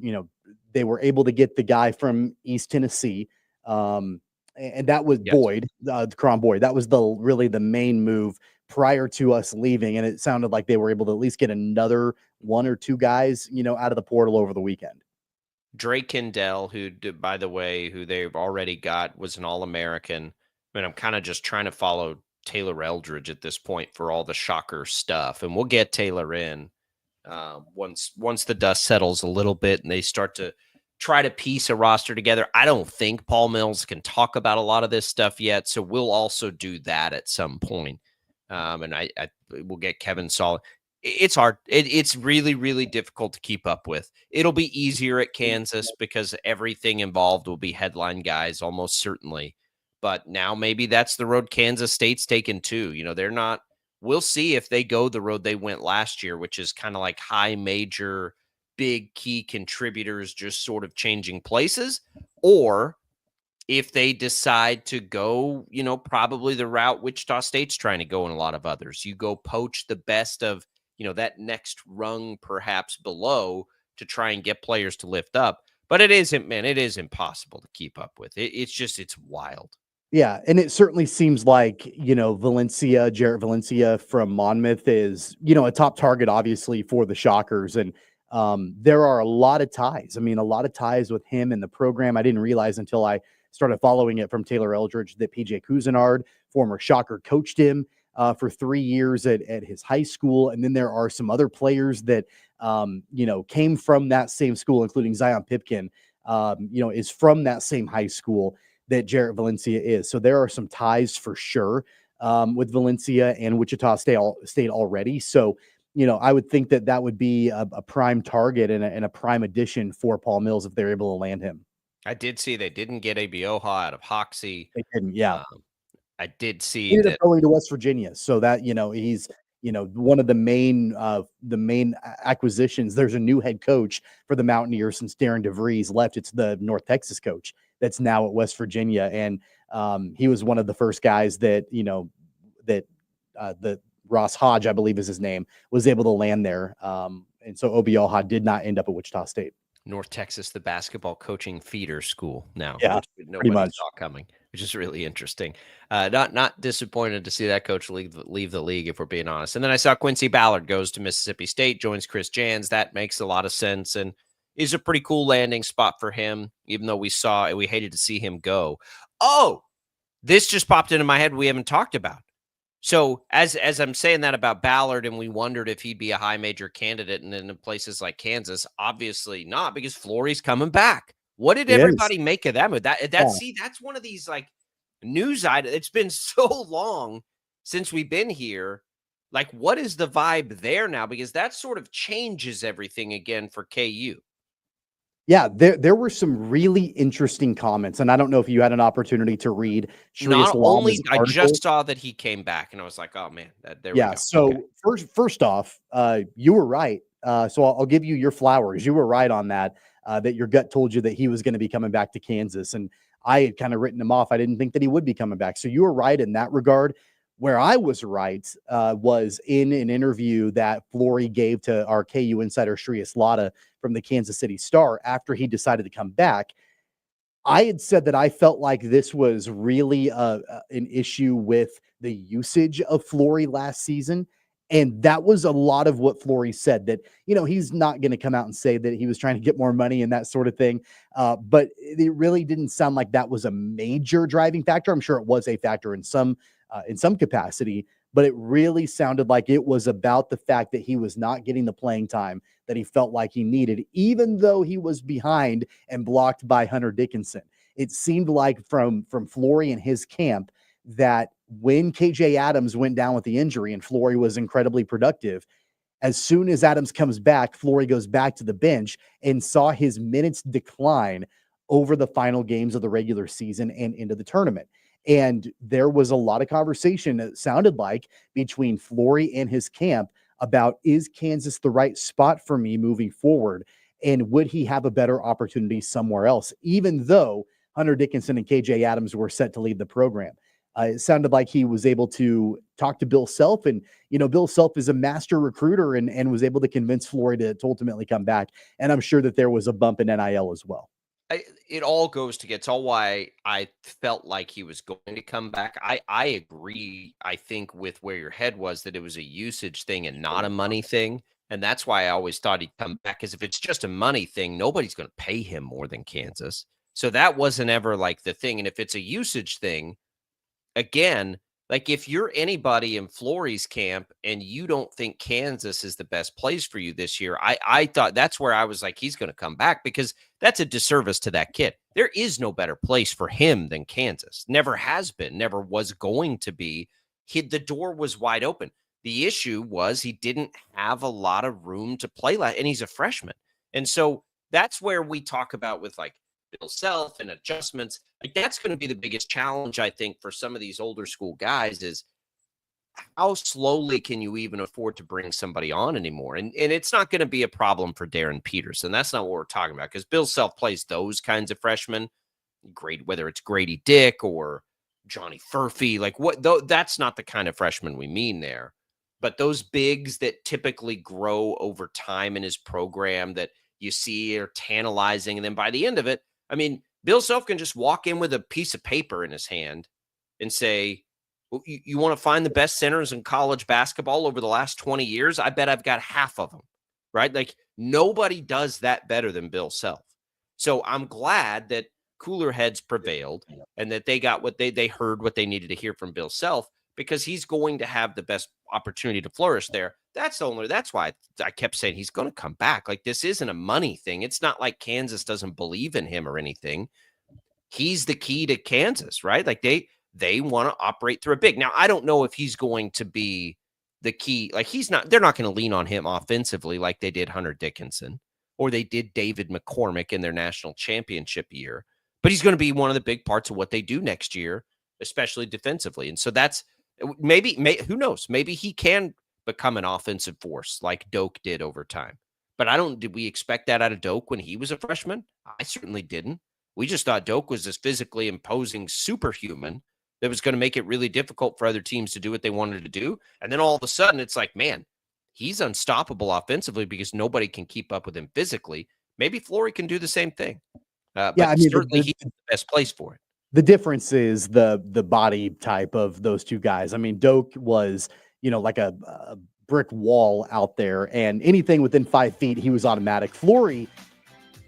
able to get the guy from East Tennessee, and that was Boyd, Cron Boyd. That was really the main move prior to us leaving, and it sounded like they were able to at least get another 1 or 2 guys, out of the portal over the weekend. Drake Kindell, by the way, who they've already got, was an All-American. I mean, I'm kind of just trying to follow Taylor Eldridge at this point for all the shocker stuff, and we'll get Taylor in once the dust settles a little bit and they start to try to piece a roster together. I don't think Paul Mills can talk about a lot of this stuff yet, so we'll also do that at some point. And I we'll get Kevin Solid. It's hard. It's really, really difficult to keep up with. It'll be easier at Kansas because everything involved will be headline guys, almost certainly. But now maybe that's the road Kansas State's taken too. They're not. We'll see if they go the road they went last year, which is kind of like high major, big key contributors just sort of changing places, or if they decide to go, probably the route Wichita State's trying to go and a lot of others. You go poach the best of, that next rung perhaps below to try and get players to lift up. But it is impossible to keip up with. It's wild. Yeah, and it certainly seems like, Jarrett Valencia from Monmouth is, a top target, obviously, for the Shockers. And there are a lot of ties. I mean, a lot of ties with him in the program. I didn't realize until I started following it from Taylor Eldridge that PJ Cousinard, former Shocker, coached him for 3 years at his high school. And then there are some other players that, came from that same school, including Zion Pipkin, is from that same high school that Jarrett Valencia is. So there are some ties for sure with Valencia and Wichita State already. So, I would think that would be a prime target and a prime addition for Paul Mills if they're able to land him. I did see they didn't get Abioha out of Hoxie. They didn't, yeah. I did see he ended that up going to West Virginia. So that, he's, one of the main acquisitions. There's a new head coach for the Mountaineers since Darren DeVries left. It's the North Texas coach that's now at West Virginia. And he was one of the first guys that, the Ross Hodge, I believe is his name, was able to land there. And so Obioha did not end up at Wichita State. North Texas, the basketball coaching feeder school now. Yeah, which nobody saw coming, which is really interesting. Not disappointed to see that coach leave the league, if we're being honest. And then I saw Quincy Ballard goes to Mississippi State, joins Chris Jans. That makes a lot of sense and is a pretty cool landing spot for him, even though we hated to see him go. Oh, this just popped into my head we haven't talked about. So as I'm saying that about Ballard, and we wondered if he'd be a high major candidate, and then in places like Kansas, obviously not, because Flory's coming back. What did everybody make of that move? That's one of these like news items. It's been so long since we've been here. Like, what is the vibe there now? Because that sort of changes everything again for KU. Yeah, there were some really interesting comments, and I don't know if you had an opportunity to read. I just saw that he came back, and I was like, "Oh man, there we go." So okay. First off, you were right. So I'll give you your flowers. You were right on that. That your gut told you that he was going to be coming back to Kansas, and I had kind of written him off. I didn't think that he would be coming back. So you were right in that regard. Where I was right was in an interview that Flory gave to our KU insider Shreyas Latta from the Kansas City Star after he decided to come back. I had said that I felt like this was really an issue with the usage of Flory last season. And that was a lot of what Flory said, that, he's not going to come out and say that he was trying to get more money and that sort of thing. But it really didn't sound like that was a major driving factor. I'm sure it was a factor in some capacity, but it really sounded like it was about the fact that he was not getting the playing time that he felt like he needed, even though he was behind and blocked by Hunter Dickinson. It seemed like from Flory and his camp that when KJ Adams went down with the injury and Flory was incredibly productive, as soon as Adams comes back, Flory goes back to the bench and saw his minutes decline over the final games of the regular season and into the tournament. And there was a lot of conversation, it sounded like, between Flory and his camp about, is Kansas the right spot for me moving forward? And would he have a better opportunity somewhere else, even though Hunter Dickinson and KJ Adams were set to lead the program? It sounded like he was able to talk to Bill Self, and, Bill Self is a master recruiter and was able to convince Flory to ultimately come back. And I'm sure that there was a bump in NIL as well. It all goes to it's all why I felt like he was going to come back. I agree, I think, with where your head was, that it was a usage thing and not a money thing. And that's why I always thought he'd come back, because if it's just a money thing, nobody's going to pay him more than Kansas. So that wasn't ever like the thing. And if it's a usage thing, again, like if you're anybody in Flory's camp and you don't think Kansas is the best place for you this year, I thought that's where I was like, he's going to come back, because that's a disservice to that kid. There is no better place for him than Kansas. Never has been, never was going to be. The door was wide open. The issue was he didn't have a lot of room to play, and he's a freshman. And so that's where we talk about with like Bill Self and adjustments. Like that's going to be the biggest challenge, I think, for some of these older school guys, is how slowly can you even afford to bring somebody on anymore? And it's not going to be a problem for Darren Peterson. That's not what we're talking about, because Bill Self plays those kinds of freshmen, great, whether it's Grady Dick or Johnny Furphy, like what, though, that's not the kind of freshman we mean there. But those bigs that typically grow over time in his program that you see are tantalizing, and then by the end of it, I mean, Bill Self can just walk in with a piece of paper in his hand and say, well, you want to find the best centers in college basketball over the last 20 years? I bet I've got half of them, right? Like nobody does that better than Bill Self. So I'm glad that cooler heads prevailed and that they got what they heard what they needed to hear from Bill Self, because he's going to have the best opportunity to flourish there. That's why I kept saying he's going to come back. Like this isn't a money thing. It's not like Kansas doesn't believe in him or anything. He's the key to Kansas, right? Like they want to operate through a big. Now, I don't know if he's going to be the key. Like they're not going to lean on him offensively like they did Hunter Dickinson or they did David McCormick in their national championship year. But he's going to be one of the big parts of what they do next year, especially defensively. And so that's maybe who knows? Maybe he can become an offensive force like Doak did over time. But did we expect that out of Doak when he was a freshman? I certainly didn't. We just thought Doak was this physically imposing superhuman that was going to make it really difficult for other teams to do what they wanted to do. And then all of a sudden it's like, man, he's unstoppable offensively because nobody can keep up with him physically. Maybe Flory can do the same thing. But I mean, certainly he's the best place for it. The difference is the body type of those two guys. I mean, Doak was, like a brick wall out there, and anything within 5 feet, he was automatic. Flory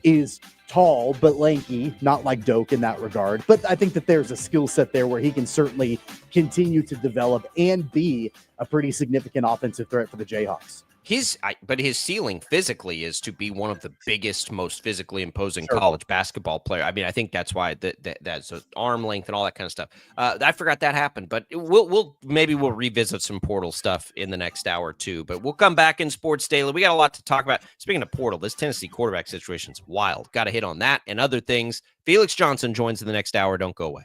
is tall but lanky, not like Doak in that regard. But I think that there's a skill set there where he can certainly continue to develop and be a pretty significant offensive threat for the Jayhawks. But his ceiling physically is to be one of the biggest, most physically imposing college basketball player. I mean, I think that's why that's arm length and all that kind of stuff. I forgot that happened, but we'll revisit some portal stuff in the next hour too. But we'll come back in Sports Daily. We got a lot to talk about. Speaking of portal, this Tennessee quarterback situation is wild. Got to hit on that and other things. Felix Johnson joins in the next hour. Don't go away.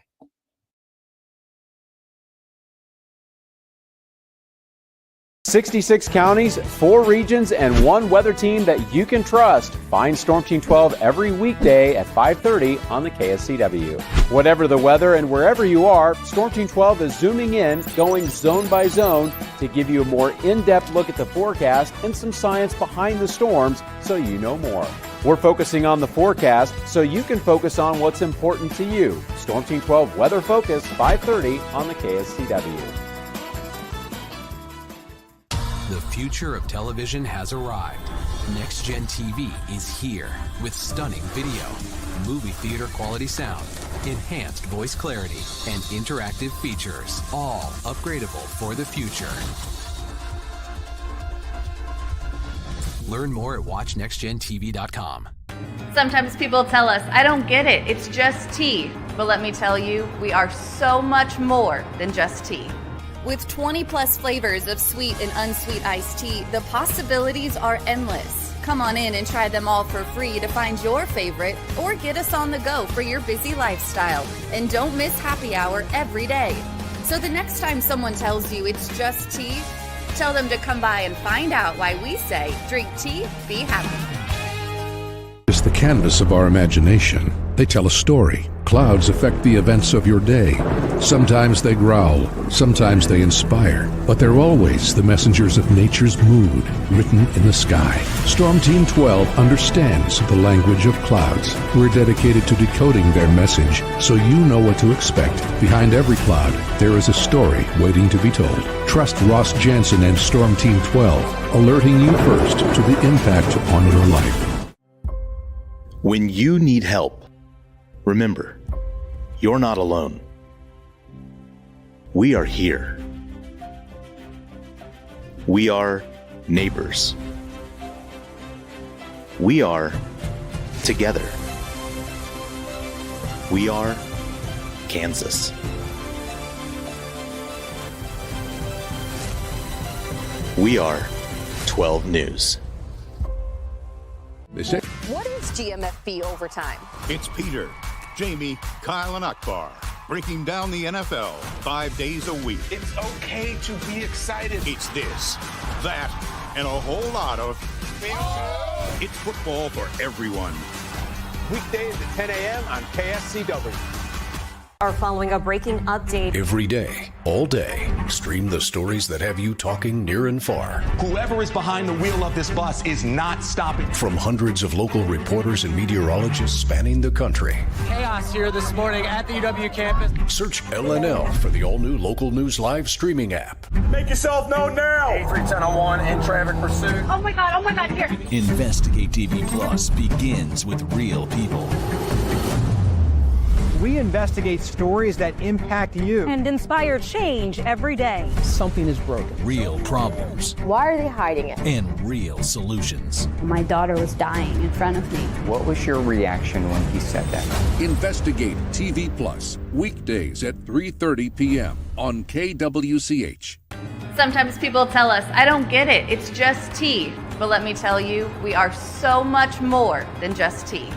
66 counties, 4 regions, and 1 weather team that you can trust. Find Storm Team 12 every weekday at 5:30 on the KSCW. Whatever the weather and wherever you are, Storm Team 12 is zooming in, going zone by zone to give you a more in-depth look at the forecast and some science behind the storms so you know more. We're focusing on the forecast so you can focus on what's important to you. Storm Team 12 Weather Focus, 5:30 on the KSCW. The future of television has arrived. Next Gen TV is here with stunning video, movie theater quality sound, enhanced voice clarity, and interactive features, all upgradable for the future. Learn more at watchnextgentv.com. Sometimes people tell us, I don't get it, it's just tea. But let me tell you, we are so much more than just tea. With 20 plus flavors of sweet and unsweet iced tea, the possibilities are endless. Come on in and try them all for free to find your favorite or get us on the go for your busy lifestyle. And don't miss happy hour every day. So the next time someone tells you it's just tea, tell them to come by and find out why we say drink tea, be happy. It's the canvas of our imagination. They tell a story. Clouds affect the events of your day. Sometimes they growl, sometimes they inspire, but they're always the messengers of nature's mood written in the sky. Storm Team 12 understands the language of clouds. We're dedicated to decoding their message so you know what to expect. Behind every cloud, there is a story waiting to be told. Trust Ross Jansen and Storm Team 12, alerting you first to the impact on your life. When you need help, remember, you're not alone. We are here. We are neighbors. We are together. We are Kansas. We are 12 News. What is GMFB overtime? It's Peter, Jamie, Kyle, and Akbar breaking down the NFL 5 days a week. It's okay to be excited. It's this, that, and a whole lot of... It's football for everyone. Weekdays at 10 a.m. on KSCW. Are following a breaking update. Every day, all day, stream the stories that have you talking near and far. Whoever is behind the wheel of this bus is not stopping. From hundreds of local reporters and meteorologists spanning the country. Chaos here this morning at the UW campus. Search LNL for the all-new Local News Live streaming app. Make yourself known now. 31001 in traffic pursuit. Oh my God, here. Investigate TV Plus begins with real people. We investigate stories that impact you. And inspire change every day. Something is broken. Real problems. Why are they hiding it? And real solutions. My daughter was dying in front of me. What was your reaction when he said that? Investigate TV Plus, weekdays at 3:30 p.m. on KWCH. Sometimes people tell us, I don't get it, it's just tea. But let me tell you, we are so much more than just tea.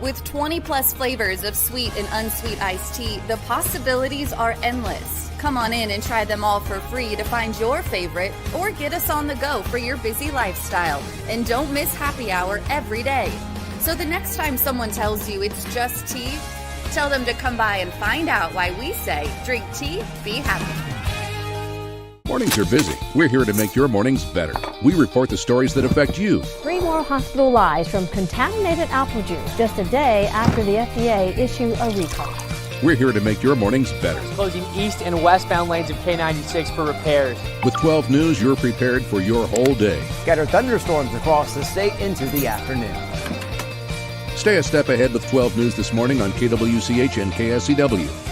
With 20 plus flavors of sweet and unsweet iced tea, the possibilities are endless. Come on in and try them all for free to find your favorite or get us on the go for your busy lifestyle. And don't miss happy hour every day. So the next time someone tells you it's just tea, tell them to come by and find out why we say drink tea, be happy. Mornings are busy. We're here to make your mornings better. We report the stories that affect you. 3 more hospital lies from contaminated apple juice just a day after the FDA issue a recall. We're here to make your mornings better. Closing east and westbound lanes of K96 for repairs. With 12 News, you're prepared for your whole day. Scattered thunderstorms across the state into the afternoon. Stay a step ahead with 12 News this morning on KWCH and KSCW.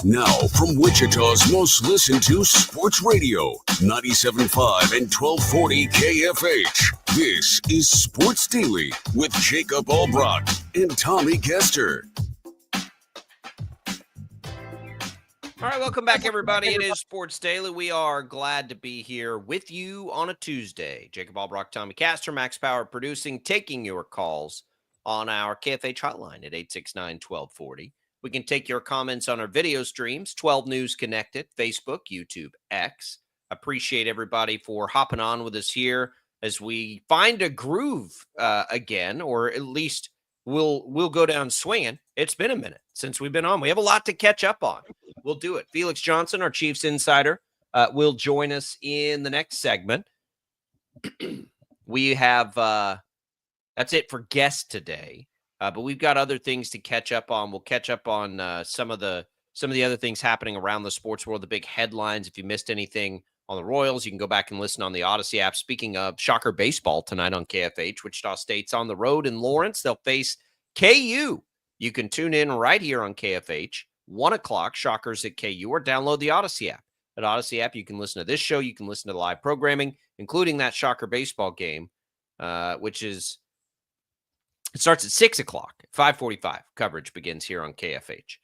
Now, from Wichita's most listened to sports radio, 97.5 and 1240 KFH. This is Sports Daily with Jacob Albrock and Tommy Kester. All right, welcome back, everybody. It is Sports Daily. We are glad to be here with you on a Tuesday. Jacob Albrock, Tommy Castor, Max Power producing, taking your calls on our KFH hotline at 869-1240. We can take your comments on our video streams, 12 News Connected, Facebook, YouTube, X. Appreciate everybody for hopping on with us here as we find a groove again, or at least we'll go down swinging. It's been a minute since we've been on. We have a lot to catch up on. We'll do it. Felix Johnson, our Chiefs Insider, will join us in the next segment. We have that's it for guests today, but we've got other things to catch up on. We'll catch up on some of the some of the other things happening around the sports world, the big headlines. If you missed anything on the Royals, you can go back and listen on the Odyssey app. Speaking of Shocker baseball tonight on KFH, Wichita State's on the road in Lawrence. They'll face KU. You can tune in right here on KFH, 1 o'clock, Shockers at KU, or download the Odyssey app. At Odyssey app, you can listen to this show. You can listen to the live programming, including that Shocker baseball game, which is, it starts at 6 o'clock. 5:45 coverage begins here on KFH.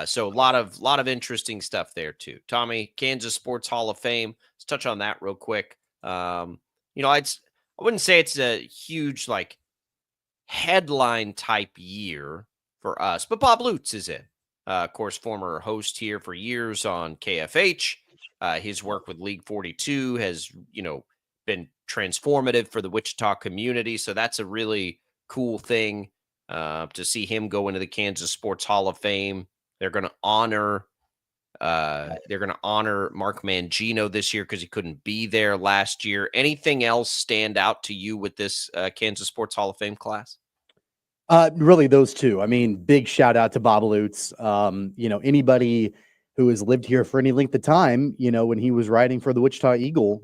So a lot of interesting stuff there too. Tommy, Kansas Sports Hall of Fame. Let's touch on that real quick. I wouldn't say it's a huge like headline type year for us, but Bob Lutz is in. Of course, former host here for years on KFH. His work with League 42 has, been transformative for the Wichita community. So that's a really cool thing to see him go into the Kansas Sports Hall of Fame. They're going to honor Mark Mangino this year because he couldn't be there last year. Anything else stand out to you with this Kansas Sports Hall of Fame class? Really those two. I mean, big shout out to Bob Lutz. Anybody who has lived here for any length of time, when he was writing for the Wichita Eagle,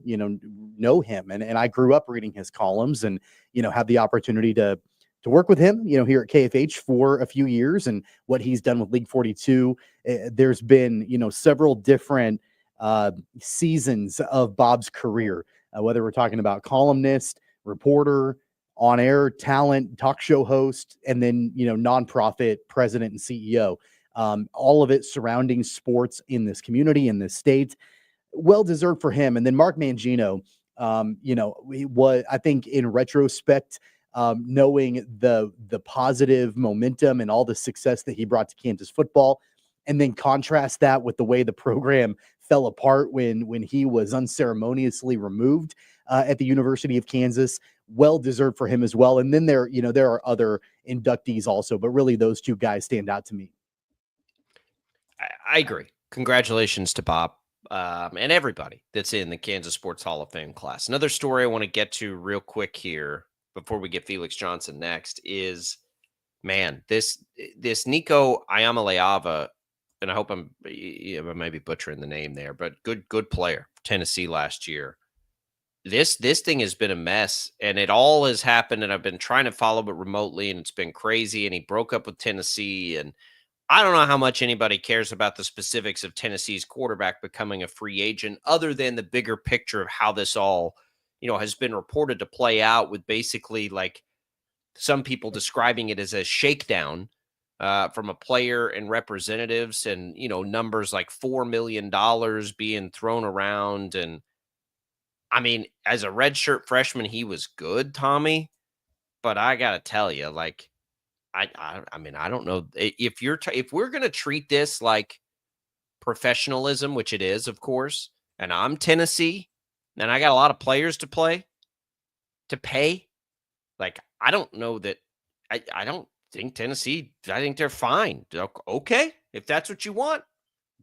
know him. And I grew up reading his columns and, had the opportunity to work with him, here at KFH for a few years, and what he's done with League 42. There's been, several different seasons of Bob's career, whether we're talking about columnist, reporter, on-air talent, talk show host, and then, nonprofit president and CEO. All of it surrounding sports in this community, in this state. Well-deserved for him. And then Mark Mangino, he was, I think in retrospect, knowing the positive momentum and all the success that he brought to Kansas football, and then contrast that with the way the program fell apart when he was unceremoniously removed at the University of Kansas. Well deserved for him as well. And then there are other inductees also, but really those two guys stand out to me. I agree. Congratulations to Bob and everybody that's in the Kansas Sports Hall of Fame class. Another story I want to get to real quick here before we get Felix Johnson next is, man, this Nico Iamaleava, and I hope I might be butchering the name there, but good player for Tennessee last year. This thing has been a mess, and it all has happened, and I've been trying to follow it remotely, and it's been crazy, and he broke up with Tennessee, and I don't know how much anybody cares about the specifics of Tennessee's quarterback becoming a free agent, other than the bigger picture of how this all, has been reported to play out, with basically like some people describing it as a shakedown from a player and representatives, and, numbers like $4 million being thrown around. And I mean, as a redshirt freshman, he was good, Tommy, but I got to tell you, like, I mean, I don't know if we're going to treat this like professionalism, which it is, of course, and I'm Tennessee and I got a lot of players to pay. Like, I don't know that I don't think Tennessee, I think they're fine. Okay. If that's what you want,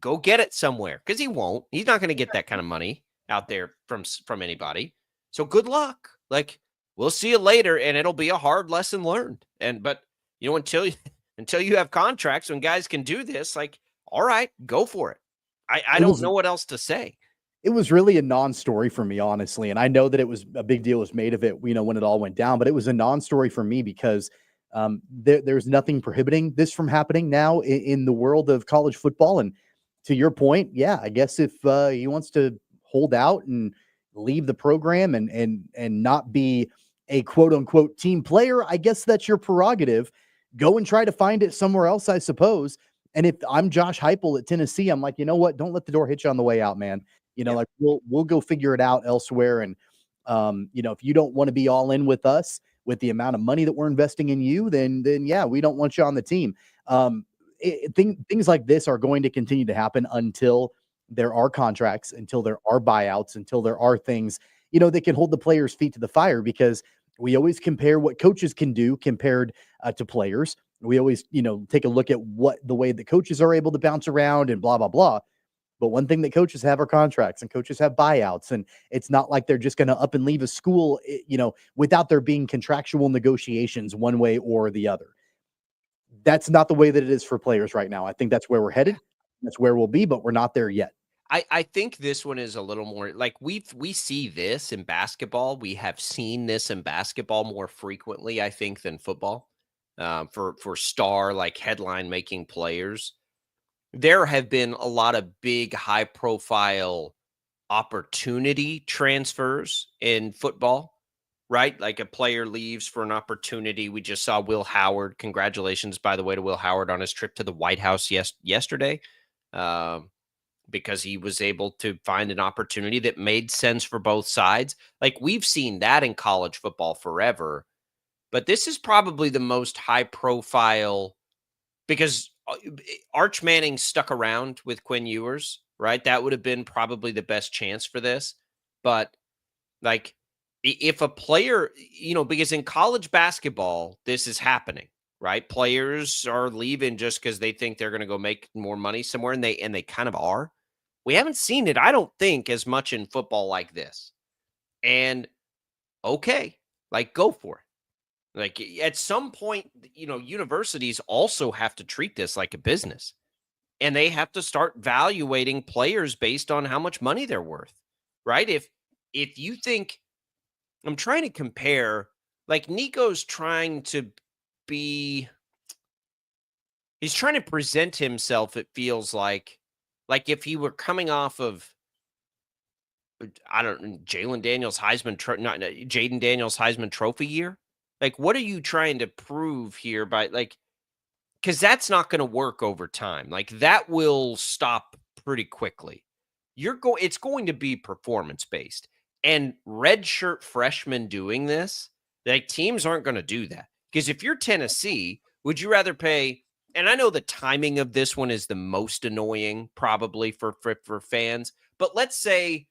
go get it somewhere. Cause he's not going to get that kind of money out there from anybody. So good luck. Like, we'll see you later, and it'll be a hard lesson learned. But until you have contracts when guys can do this, like, all right, go for it. I don't know what else to say. It was really a non-story for me, honestly. And I know that it was a big deal was made of it, when it all went down, but it was a non-story for me because there's nothing prohibiting this from happening now in the world of college football. And to your point, yeah, I guess if he wants to hold out and leave the program and not be a quote unquote team player, I guess that's your prerogative. Go and try to find it somewhere else, I suppose. And if I'm Josh Heupel at Tennessee, I'm like, you know what? Don't let the door hit you on the way out, man. Like we'll go figure it out elsewhere. And if you don't want to be all in with us with the amount of money that we're investing in you, then yeah, we don't want you on the team. Things like this are going to continue to happen until there are contracts, until there are buyouts, until there are things, that can hold the players' feet to the fire, because we always compare what coaches can do compared to players. We always, take a look at the way that coaches are able to bounce around and blah, blah, blah. But one thing that coaches have are contracts, and coaches have buyouts. And it's not like they're just going to up and leave a school, without there being contractual negotiations one way or the other. That's not the way that it is for players right now. I think that's where we're headed. that's where we'll be, but we're not there yet. I think this one is a little more like we see this in basketball. We have seen this in basketball more frequently, I think, than football. For star like headline making players, there have been a lot of big, high profile opportunity transfers in football, right? Like a player leaves for an opportunity. We just saw Will Howard. Congratulations, by the way, to Will Howard on his trip to the White House yesterday. Because he was able to find an opportunity that made sense for both sides. Like we've seen that in college football forever, but this is probably the most high profile because Arch Manning stuck around with Quinn Ewers, right? That would have been probably the best chance for this. But like if a player, because in college basketball, this is happening, right? Players are leaving just because they think they're going to go make more money somewhere, and they kind of are. We haven't seen it, I don't think, as much in football like this. And okay, like go for it. Like at some point, universities also have to treat this like a business. And they have to start valuating players based on how much money they're worth. Right? If you think I'm trying to compare, like Nico's trying to he's trying to present himself, it feels like if he were coming off of, I don't know, Jaden Daniels Heisman Trophy year. Like, what are you trying to prove here by because that's not going to work over time. Like that will stop pretty quickly. It's going to be performance based, and redshirt freshmen doing this, like teams aren't going to do that. Because if you're Tennessee, would you rather pay? And I know the timing of this one is the most annoying probably for fans, but let's say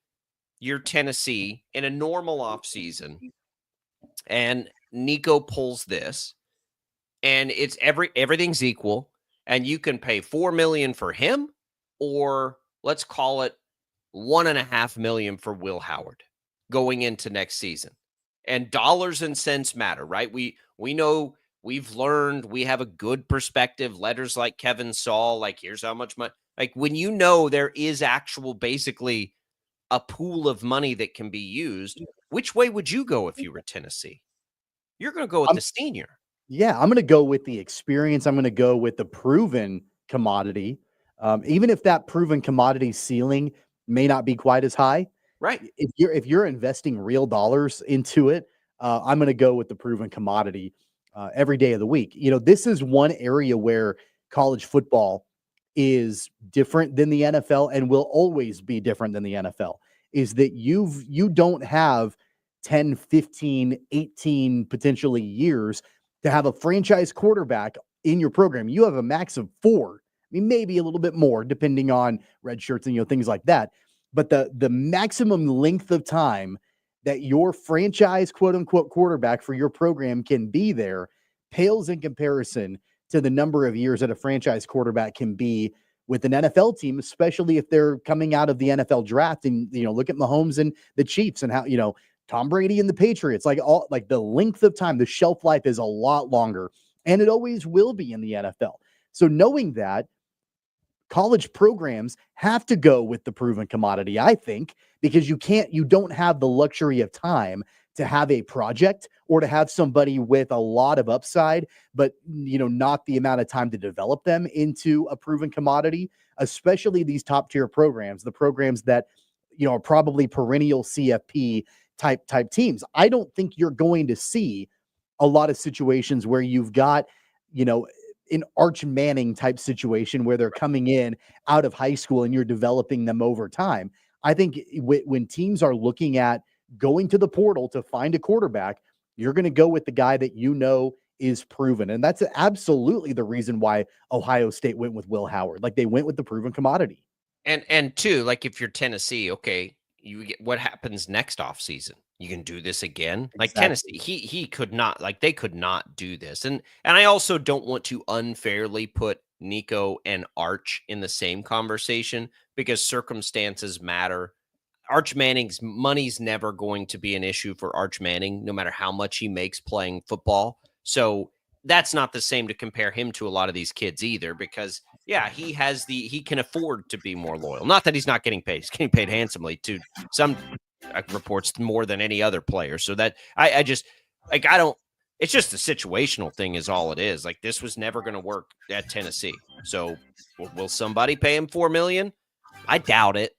you're Tennessee in a normal offseason and Nico pulls this and it's everything's equal and you can pay $4 million for him, or let's call it $1.5 million for Will Howard going into next season. And dollars and cents matter, right? We know. We've learned, we have a good perspective. Letters like Kevin Saul, like here's how much money. Like when there is actual basically a pool of money that can be used, which way would you go if you were Tennessee? You're going to go with the senior. Yeah, I'm going to go with the experience. I'm going to go with the proven commodity. Even if that proven commodity ceiling may not be quite as high. Right. If you're investing real dollars into it, I'm going to go with the proven commodity. Every day of the week. This is one area where college football is different than the NFL and will always be different than the NFL, is that you don't have 10, 15, 18 potentially years to have a franchise quarterback in your program. You have a max of 4. I mean, maybe a little bit more depending on red shirts and things like that. But the maximum length of time that your franchise quote unquote quarterback for your program can be there pales in comparison to the number of years that a franchise quarterback can be with an NFL team, especially if they're coming out of the NFL draft. And, look at Mahomes and the Chiefs and how, Tom Brady and the Patriots, the length of time, the shelf life is a lot longer, and it always will be in the NFL. So knowing that, college programs have to go with the proven commodity, I think, because you don't have the luxury of time to have a project or to have somebody with a lot of upside, but not the amount of time to develop them into a proven commodity, especially these top tier programs, the programs that, are probably perennial CFP type teams. I don't think you're going to see a lot of situations where you've got, an Arch Manning type situation where they're coming in out of high school and you're developing them over time. I think when teams are looking at going to the portal to find a quarterback, you're going to go with the guy that is proven. And that's absolutely the reason why Ohio State went with Will Howard. Like they went with the proven commodity. And two, like if you're Tennessee, okay, you get what happens next offseason. You can do this again. Like Tennessee, he could not, they could not do this. And I also don't want to unfairly put Nico and Arch in the same conversation because circumstances matter. Arch Manning's money's never going to be an issue for Arch Manning, no matter how much he makes playing football. So that's not the same to compare him to a lot of these kids either, because yeah, he can afford to be more loyal. Not that he's not getting paid. He's getting paid handsomely to some reports more than any other player. So that I just like, I don't, it's just a situational thing is all it is. Like, this was never going to work at Tennessee. So will somebody pay him $4 million? I doubt it.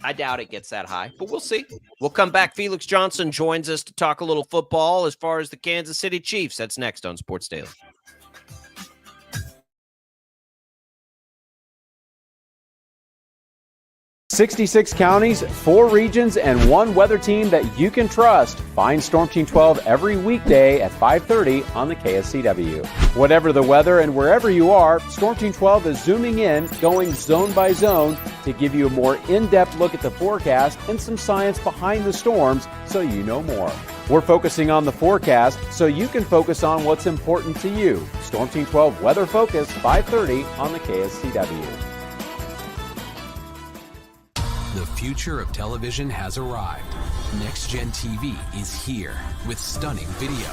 I doubt it gets that high, but we'll see. We'll come back. Felix Johnson joins us to talk a little football as far as the Kansas City Chiefs. That's next on Sports Daily. 66 counties, 4 regions, and 1 weather team that you can trust. Find Storm Team 12 every weekday at 5:30 on the KSCW. Whatever the weather and wherever you are, Storm Team 12 is zooming in, going zone by zone to give you a more in-depth look at the forecast and some science behind the storms so you know more. We're focusing on the forecast so you can focus on what's important to you. Storm Team 12 Weather Focus, 5:30 on the KSCW. The future of television has arrived. Next Gen TV is here with stunning video,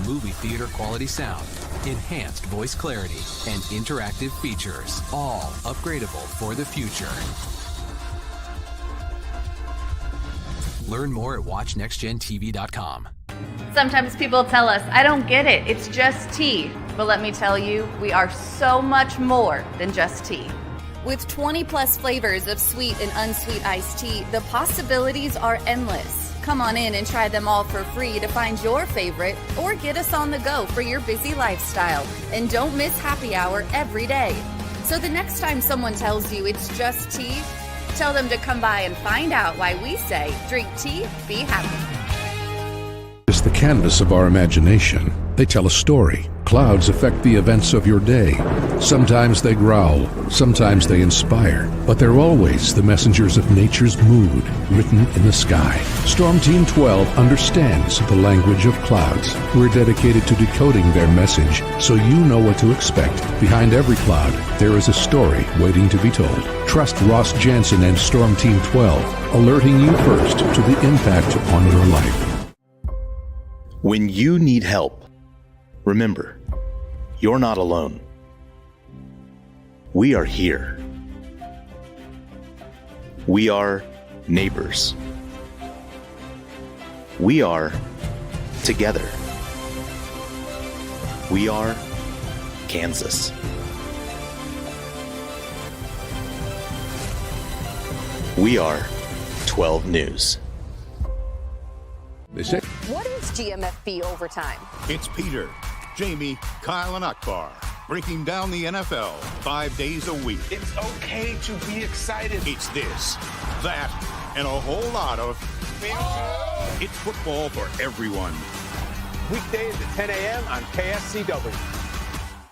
movie theater quality sound, enhanced voice clarity, and interactive features, all upgradable for the future. Learn more at watchnextgentv.com. Sometimes people tell us, I don't get it, it's just tea. But let me tell you, we are so much more than just tea. With 20 plus flavors of sweet and unsweet iced tea, the possibilities are endless. Come on in and try them all for free to find your favorite, or get us on the go for your busy lifestyle. And don't miss happy hour every day. So the next time someone tells you it's just tea, tell them to come by and find out why we say, drink tea, be happy. It's the canvas of our imagination. They tell a story. Clouds affect the events of your day. Sometimes they growl, sometimes they inspire, but they're always the messengers of nature's mood written in the sky. Storm Team 12 understands the language of clouds. We're dedicated to decoding their message so you know what to expect. Behind every cloud, there is a story waiting to be told. Trust Ross Jansen and Storm Team 12, alerting you first to the impact on your life. When you need help, remember, you're not alone. We are here. We are neighbors. We are together. We are Kansas. We are 12 News. What is GMFB overtime? It's Peter, Jamie, Kyle, and Akbar breaking down the NFL 5 days a week. It's okay to be excited. It's this, that, and a whole lot of... It's football for everyone. Weekdays at 10 a.m. on KSCW.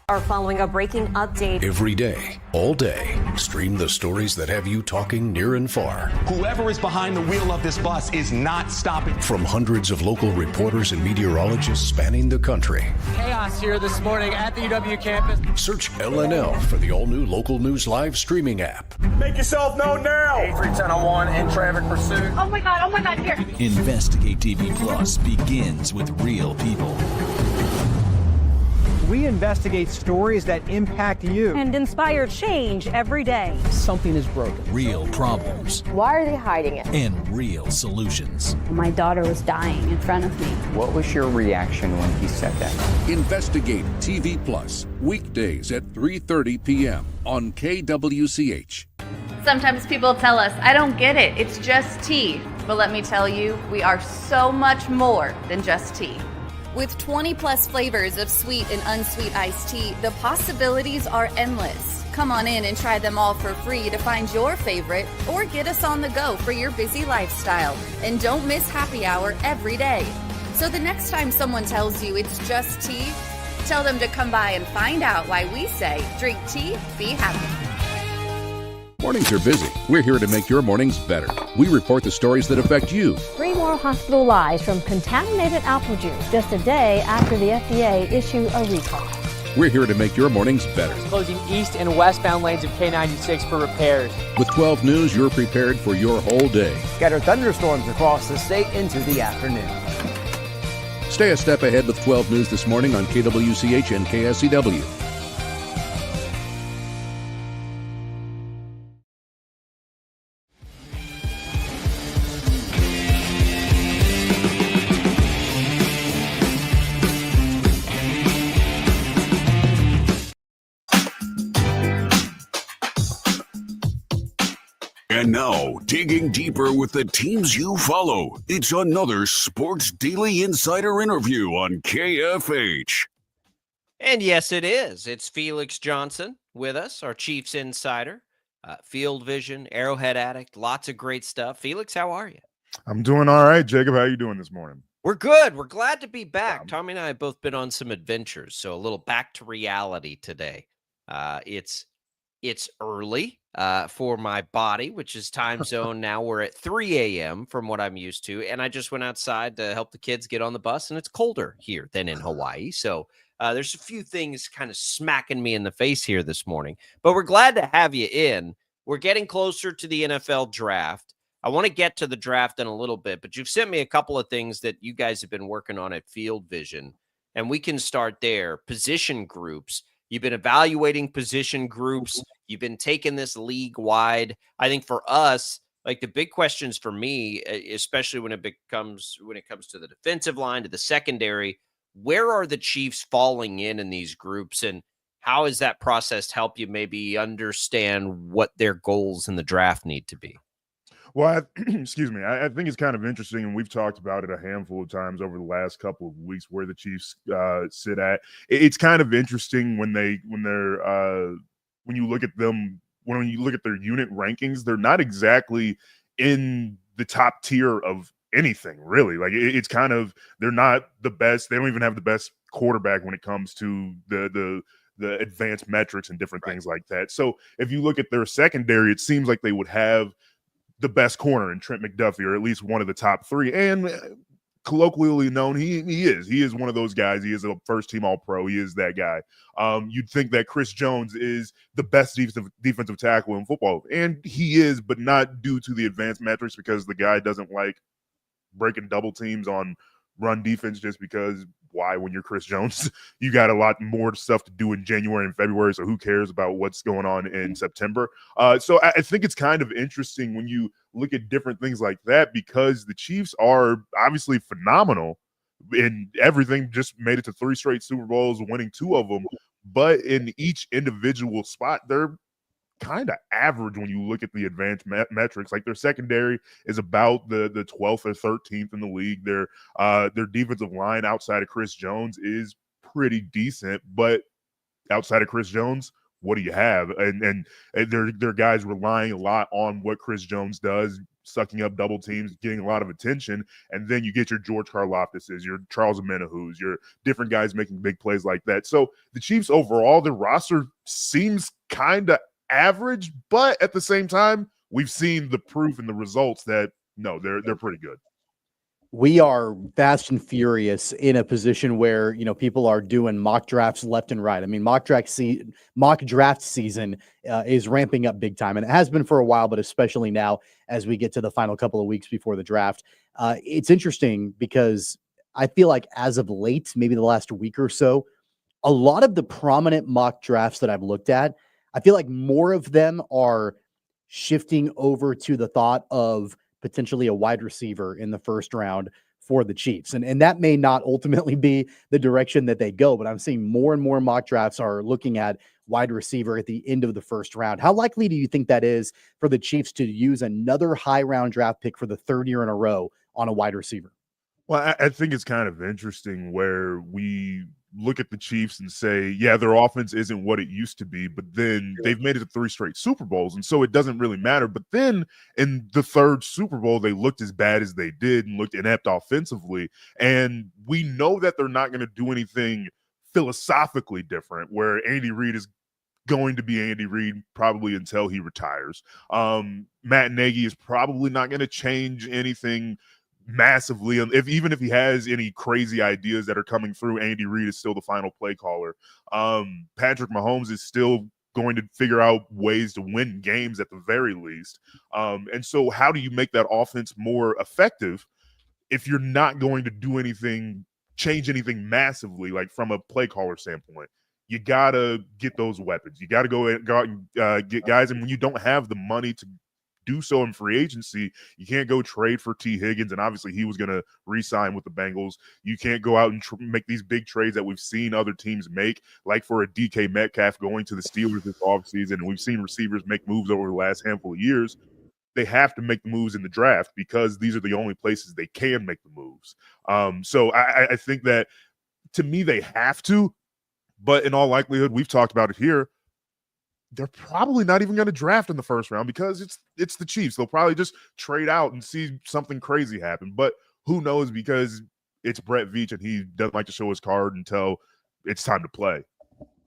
Are following a breaking update. Every day, all day, stream the stories that have you talking near and far. Whoever is behind the wheel of this bus is not stopping. From hundreds of local reporters and meteorologists spanning the country. Chaos here this morning at the UW campus. Search LNL for the all-new Local News Live streaming app. Make yourself known now. 31001 in traffic pursuit. Oh my God, here. Investigate TV Plus begins with real people. We investigate stories that impact you. And inspire change every day. Something is broken. Real problems. Why are they hiding it? And real solutions. My daughter was dying in front of me. What was your reaction when he said that? Investigate TV Plus, weekdays at 3:30 p.m. on KWCH. Sometimes people tell us, I don't get it, it's just tea. But let me tell you, we are so much more than just tea. With 20 plus flavors of sweet and unsweet iced tea, the possibilities are endless. Come on in and try them all for free to find your favorite, or get us on the go for your busy lifestyle. And don't miss happy hour every day. So the next time someone tells you it's just tea, tell them to come by and find out why we say, drink tea, be happy. Mornings are busy. We're here to make your mornings better. We report the stories that affect you. 3 more hospital lies from contaminated apple juice just a day after the FDA issued a recall. We're here to make your mornings better. Closing east and westbound lanes of K96 for repairs. With 12 News, you're prepared for your whole day. Scattered thunderstorms across the state into the afternoon. Stay a step ahead with 12 News this morning on KWCH and KSCW. And now, digging deeper with the teams you follow, it's another Sports Daily Insider interview on KFH. And yes, it is. It's Felix Johnson with us, our Chiefs Insider, Field Vision, Arrowhead Addict, lots of great stuff. Felix, how are you? I'm doing all right. Jacob, how are you doing this morning? We're good. We're glad to be back. Tommy and I have both been on some adventures, so a little back to reality today. It's early for my body, which is time zone now. We're at 3 a.m. from what I'm used to, and I just went outside to help the kids get on the bus, and it's colder here than in Hawaii. So there's a few things kind of smacking me in the face here this morning, but we're glad to have you in. We're getting closer to the NFL draft. I want to get to the draft in a little bit, but you've sent me a couple of things that you guys have been working on at Field Vision, and we can start there. Position groups. You've been evaluating position groups. You've been taking this league wide. I think for us, like the big questions for me, especially when it comes to the defensive line, to the secondary, where are the Chiefs falling in these groups, and how has that process helped you maybe understand what their goals in the draft need to be? Well, excuse me. I think it's kind of interesting, and we've talked about it a handful of times over the last couple of weeks where the Chiefs sit at. It's kind of interesting when you look at them, when you look at their unit rankings, they're not exactly in the top tier of anything, really. Like it's kind of, they're not the best. They don't even have the best quarterback when it comes to the advanced metrics and different things like that. So if you look at their secondary, it seems like they would have the best corner in Trent McDuffie, or at least one of the top three. And colloquially known, he is one of those guys. He is a first-team All-Pro. He is that guy. You'd think that Chris Jones is the best defensive tackle in football, and he is, but not due to the advanced metrics, because the guy doesn't like breaking double teams on run defense, just because why, when you're Chris Jones? You got a lot more stuff to do in January and February, so who cares about what's going on in September? So I think it's kind of interesting when you look at different things like that, because the Chiefs are obviously phenomenal in everything, just made it to 3 straight Super Bowls, winning 2 of them, but in each individual spot, they're kind of average when you look at the advanced metrics. Like their secondary is about the 12th or 13th in the league. Their defensive line outside of Chris Jones is pretty decent, but outside of Chris Jones, what do you have? And they're guys relying a lot on what Chris Jones does, sucking up double teams, getting a lot of attention, and then you get your George Karlaftis's, your Charles Omenahu's, your different guys making big plays like that. So the Chiefs overall, their roster seems kind of average, but at the same time, we've seen the proof and the results that no, they're pretty good. We are fast and furious in a position where, people are doing mock drafts left and right. I mean, mock draft season is ramping up big time, and it has been for a while, but especially now as we get to the final couple of weeks before the draft. It's interesting because I feel like as of late, maybe the last week or so, a lot of the prominent mock drafts that I've looked at, I feel like more of them are shifting over to the thought of potentially a wide receiver in the first round for the Chiefs. And that may not ultimately be the direction that they go, but I'm seeing more and more mock drafts are looking at wide receiver at the end of the first round. How likely do you think that is for the Chiefs to use another high round draft pick for the 3rd year in a row on a wide receiver? Well, I think it's kind of interesting where we look at the Chiefs and say, yeah, their offense isn't what it used to be, but then they've made it to 3 straight Super Bowls, and so it doesn't really matter. But then in the 3rd Super Bowl, they looked as bad as they did and looked inept offensively, and we know that they're not going to do anything philosophically different, where Andy Reid is going to be Andy Reid probably until he retires. Matt Nagy is probably not going to change anything massively. Even if he has any crazy ideas that are coming through, Andy Reid is still the final play caller. Patrick Mahomes is still going to figure out ways to win games at the very least. And so how do you make that offense more effective if you're not going to do anything, change anything massively, like from a play caller standpoint? You got to get those weapons. You got to go out and get guys. And when you don't have the money to do so in free agency, you can't go trade for T. Higgins, and obviously he was going to re-sign with the Bengals. You can't go out and make these big trades that we've seen other teams make, like for a DK Metcalf going to the Steelers this offseason, and we've seen receivers make moves over the last handful of years. they have to make the moves in the draft because these are the only places they can make the moves. So I think that, to me, they have to, but in all likelihood, we've talked about it here, they're probably not even going to draft in the first round because it's the Chiefs. They'll probably just trade out and see something crazy happen. But who knows, because it's Brett Veach and he doesn't like to show his card until it's time to play.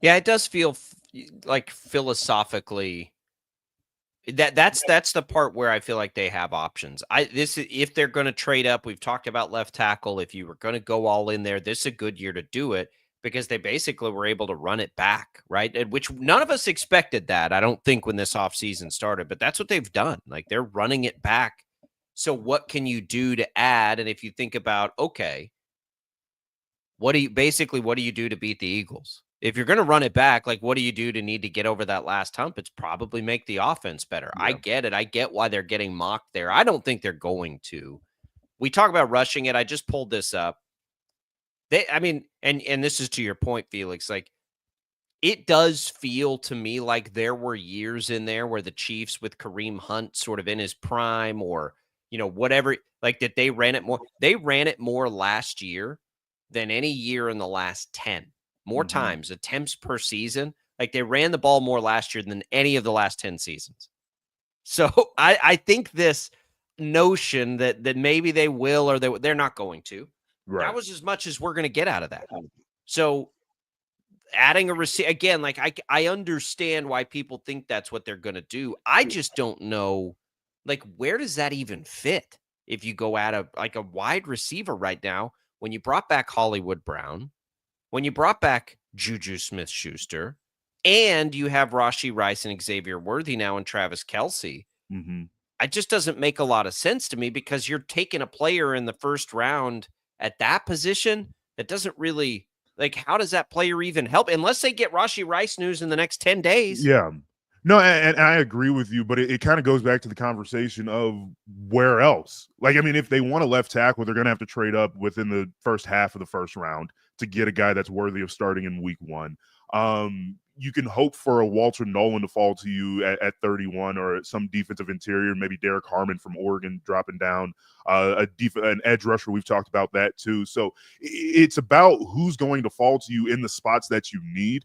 Yeah, it does feel like philosophically that's the part where I feel like they have options. If they're going to trade up, we've talked about left tackle. If you were going to go all in there, this is a good year to do it because they basically were able to run it back, right? And which none of us expected that, I don't think, when this offseason started, but that's what they've done. Like, they're running it back. So what can you do to add? And if you think about, okay, what do you do to beat the Eagles? If you're going to run it back, like, what do you do to need to get over that last hump? It's probably make the offense better. Yeah. I get it. I get why they're getting mocked there. I don't think they're going to. We talk about rushing it. I just pulled this up. And this is to your point, Felix, like, it does feel to me like there were years in there where the Chiefs with Kareem Hunt sort of in his prime, or, whatever, like, that they ran it more. They ran it more last year than any year in the last 10. More times, attempts per season. Like, they ran the ball more last year than any of the last 10 seasons. So I think this notion that maybe they will or they're not going to, right, that was as much as we're going to get out of that. So adding a receiver, again, like, I understand why people think that's what they're going to do. I just don't know, like, where does that even fit if you go at a wide receiver right now when you brought back Hollywood Brown, when you brought back Juju Smith-Schuster, and you have Rashee Rice and Xavier Worthy now and Travis Kelce. It just doesn't make a lot of sense to me because you're taking a player in the first round at that position that doesn't really, like, how does that player even help? Unless they get Rashee Rice news in the next 10 days. Yeah. No, and I agree with you, but it kind of goes back to the conversation of where else. Like, I mean, if they want a left tackle, they're going to have to trade up within the first half of the first round to get a guy that's worthy of starting in week 1. You can hope for a Walter Nolan to fall to you at 31, or some defensive interior, maybe Derek Harmon from Oregon dropping down, an edge rusher. We've talked about that too. So it's about who's going to fall to you in the spots that you need.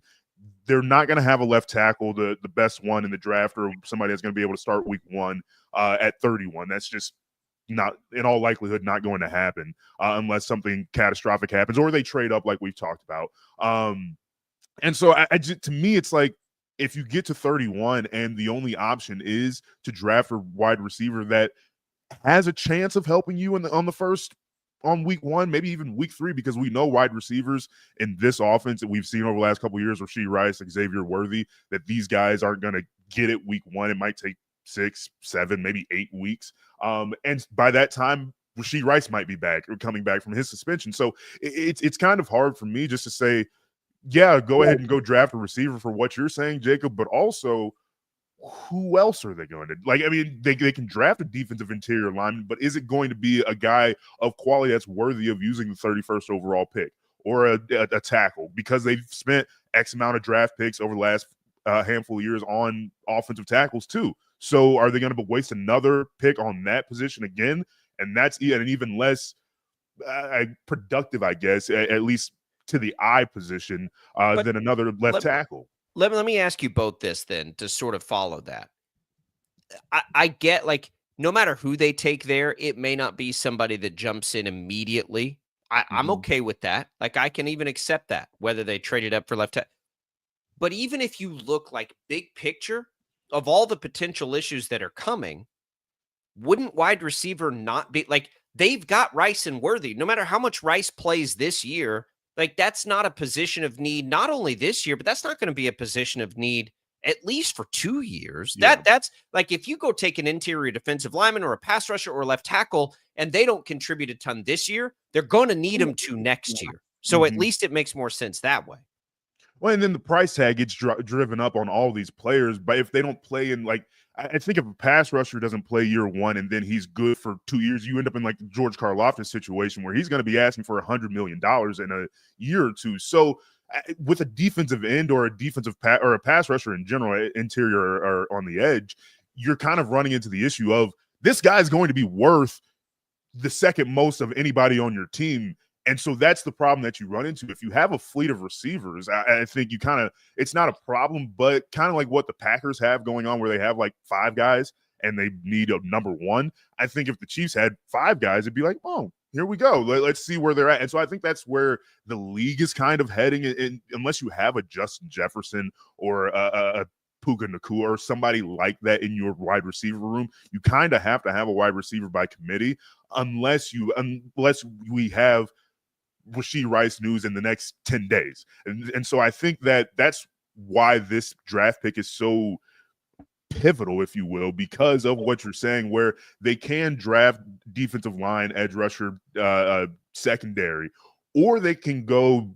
They're not going to have a left tackle, the best one in the draft, or somebody that's going to be able to start week 1 at 31. That's just not, in all likelihood, not going to happen unless something catastrophic happens or they trade up like we've talked about. And so to me, it's like, if you get to 31 and the only option is to draft a wide receiver that has a chance of helping you on week 1, maybe even week 3, because we know wide receivers in this offense that we've seen over the last couple of years, Rashee Rice, Xavier Worthy, that these guys aren't going to get it week 1. It might take 6, 7, maybe 8 weeks. And by that time, Rashee Rice might be back or coming back from his suspension. So it's kind of hard for me just to say, yeah, go ahead and go draft a receiver for what you're saying, Jacob, but also, who else are they going to, like, I mean, they can draft a defensive interior lineman, but is it going to be a guy of quality that's worthy of using the 31st overall pick, or a tackle, because they've spent X amount of draft picks over the last handful of years on offensive tackles too? So are they going to waste another pick on that position again? And that's an even less productive, I guess, at least to the eye position than another left tackle. Let me ask you both this then, to sort of follow that. I get, like, no matter who they take there, it may not be somebody that jumps in immediately. I'm okay with that. Like, I can even accept that, whether they traded up for left tackle. But even if you look, like, big picture of all the potential issues that are coming, wouldn't wide receiver not be, like, they've got Rice and Worthy. No matter how much Rice plays this year, like, that's not a position of need, not only this year, but that's not going to be a position of need at least for 2 years. Yeah. That's like, if you go take an interior defensive lineman or a pass rusher or a left tackle and they don't contribute a ton this year, they're going to need them to next year. So at least it makes more sense that way. Well, and then the price tag gets driven up on all these players. But if they don't play in, like, I think if a pass rusher doesn't play year 1 and then he's good for 2 years, you end up in like the George Karlaftis situation where he's going to be asking for $100 million in a year or two. So with a defensive end or a defensive or a pass rusher in general, interior or on the edge, you're kind of running into the issue of this guy's going to be worth the second most of anybody on your team. And so that's the problem that you run into. If you have a fleet of receivers, I think you kind of, it's not a problem, but kind of like what the Packers have going on where they have like 5 guys and they need a number 1. I think if the Chiefs had 5 guys, it'd be like, oh, here we go. Let's see where they're at. And so I think that's where the league is kind of heading. And unless you have a Justin Jefferson or a Puka Nacua or somebody like that in your wide receiver room, you kind of have to have a wide receiver by committee unless we have Rashee Rice news in the next 10 days. And so I think that that's why this draft pick is so pivotal, if you will, because of what you're saying, where they can draft defensive line, edge rusher, secondary, or they can go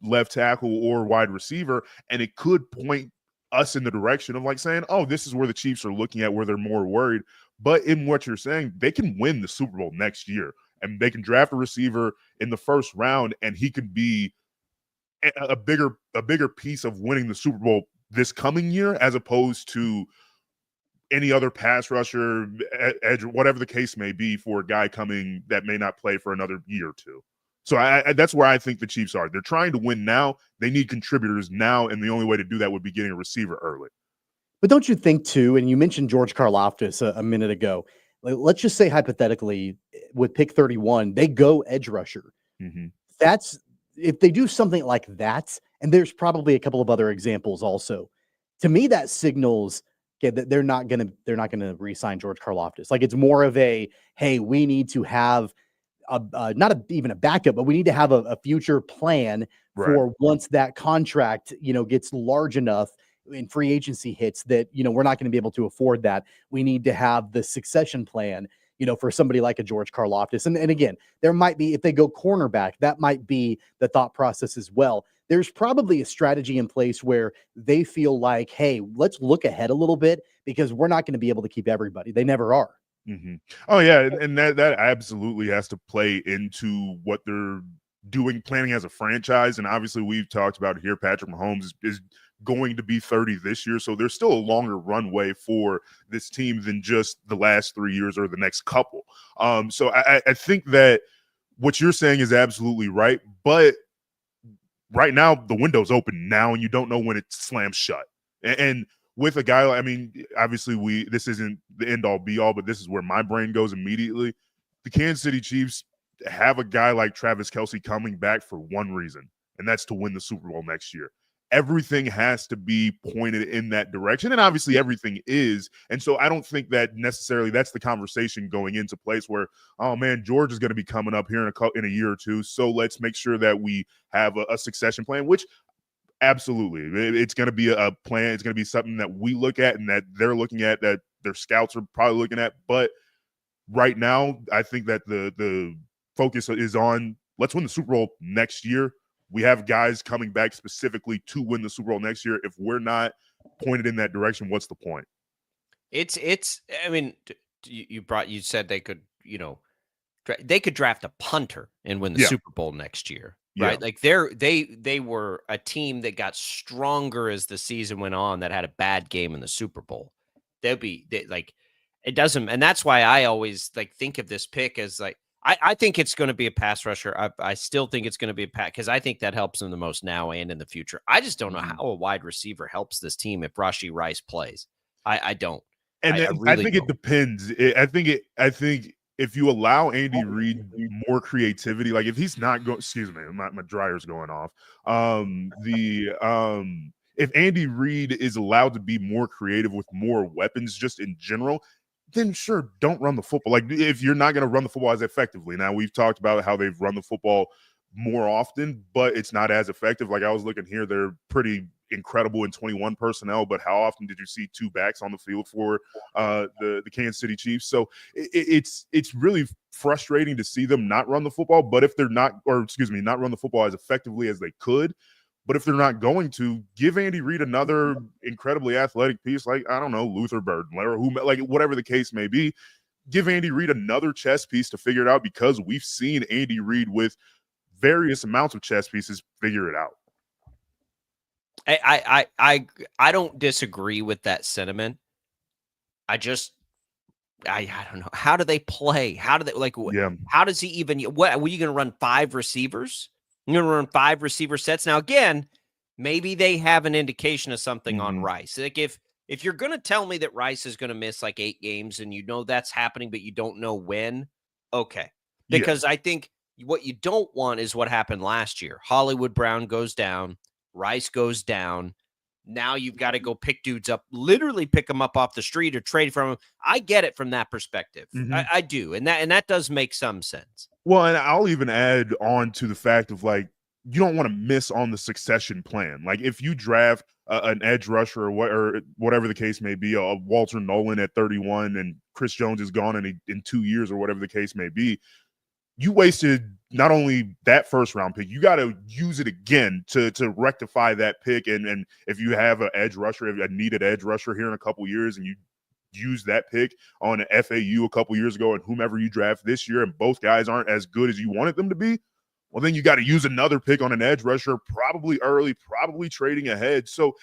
left tackle or wide receiver, and it could point us in the direction of like saying, oh, this is where the Chiefs are looking at, where they're more worried. But in what you're saying, they can win the Super Bowl next year, and they can draft a receiver in the first round, and he could be a bigger piece of winning the Super Bowl this coming year, as opposed to any other pass rusher, edge, whatever the case may be, for a guy coming that may not play for another year or two. So that's where I think the Chiefs are. They're trying to win now. They need contributors now, and the only way to do that would be getting a receiver early. But don't you think, too, and you mentioned George Karlaftis a minute ago, let's just say hypothetically with pick 31, they go edge rusher. Mm-hmm. That's if they do something like that, and there's probably a couple of other examples also. To me, that signals that they're not gonna re-sign George Karlaftis. Like, it's more of a, hey, we need to have even a backup, but we need to have a future plan for once that contract, gets large enough in free agency hits that, we're not going to be able to afford that. We need to have the succession plan, for somebody like a George Karlaftis. And again, there might be, if they go cornerback, that might be the thought process as well. There's probably a strategy in place where they feel like, hey, let's look ahead a little bit because we're not going to be able to keep everybody. They never are. Mm-hmm. Oh yeah, and that absolutely has to play into what they're doing, planning as a franchise. And obviously, we've talked about here, Patrick Mahomes is going to be 30 this year, so there's still a longer runway for this team than just the last 3 years or the next couple. So I think that what you're saying is absolutely right, but right now the window's open now, and you don't know when it slams shut. And with a guy, I mean, obviously this isn't the end all be all, but this is where my brain goes immediately. The Kansas City Chiefs have a guy like Travis Kelce coming back for one reason, and that's to win the Super Bowl next year. Everything has to be pointed in that direction, and obviously everything is. And so I don't think that necessarily that's the conversation going into place where, oh man, George is going to be coming up here in a year or two, so let's make sure that we have a succession plan, which absolutely, it's going to be a plan. It's going to be something that we look at and that they're looking at, that their scouts are probably looking at. But right now, I think that the focus is on let's win the Super Bowl next year. We have guys coming back specifically to win the Super Bowl next year. If we're not pointed in that direction, what's the point? It's. I mean, you said they could, they could draft a punter and win the Super Bowl next year, right? Yeah. Like they were a team that got stronger as the season went on, that had a bad game in the Super Bowl. It doesn't, and that's why I always think of this pick as I think it's going to be a pass rusher. I still think it's going to be a pass because I think that helps them the most now and in the future. I just don't know how a wide receiver helps this team if Rashee Rice plays. I don't. And I think it depends. I think if you allow Andy Reid more creativity, like if he's not going, excuse me, my dryer's going off. If Andy Reid is allowed to be more creative with more weapons, just in general, then sure, don't run the football. Like if you're not going to run the football as effectively. Now we've talked about how they've run the football more often, but it's not as effective. Like I was looking here, they're pretty incredible in 21 personnel, but how often did you see 2 backs on the field for the Kansas City Chiefs? So it's really frustrating to see them not run the football, but if they're not run the football as effectively as they could. But if they're not going to, give Andy Reid another incredibly athletic piece, like, I don't know, Luther Burden, or whatever the case may be, give Andy Reid another chess piece to figure it out, because we've seen Andy Reid with various amounts of chess pieces figure it out. I don't disagree with that sentiment. I don't know. How do they play? How do they how does he even what were you going to run 5 receivers? You're going to run 5 receiver sets. Now again, maybe they have an indication of something on Rice. Like if you're going to tell me that Rice is going to miss like 8 games and you know that's happening but you don't know when, okay. Because I think what you don't want is what happened last year. Hollywood Brown goes down, Rice goes down. Now you've got to go pick dudes up, literally pick them up off the street or trade from them. I get it from that perspective. I do. And that does make some sense. Well, and I'll even add on to the fact of like, you don't want to miss on the succession plan. Like if you draft an edge rusher or whatever the case may be, a Walter Nolan at 31 and Chris Jones is gone in 2 years or whatever the case may be, you wasted not only that first round pick, you got to use it again to rectify that pick. And if you have an edge rusher, a needed edge rusher here in a couple years, and you use that pick on an FAU a couple years ago and whomever you draft this year, and both guys aren't as good as you wanted them to be, well, then you got to use another pick on an edge rusher, probably early, probably trading ahead. So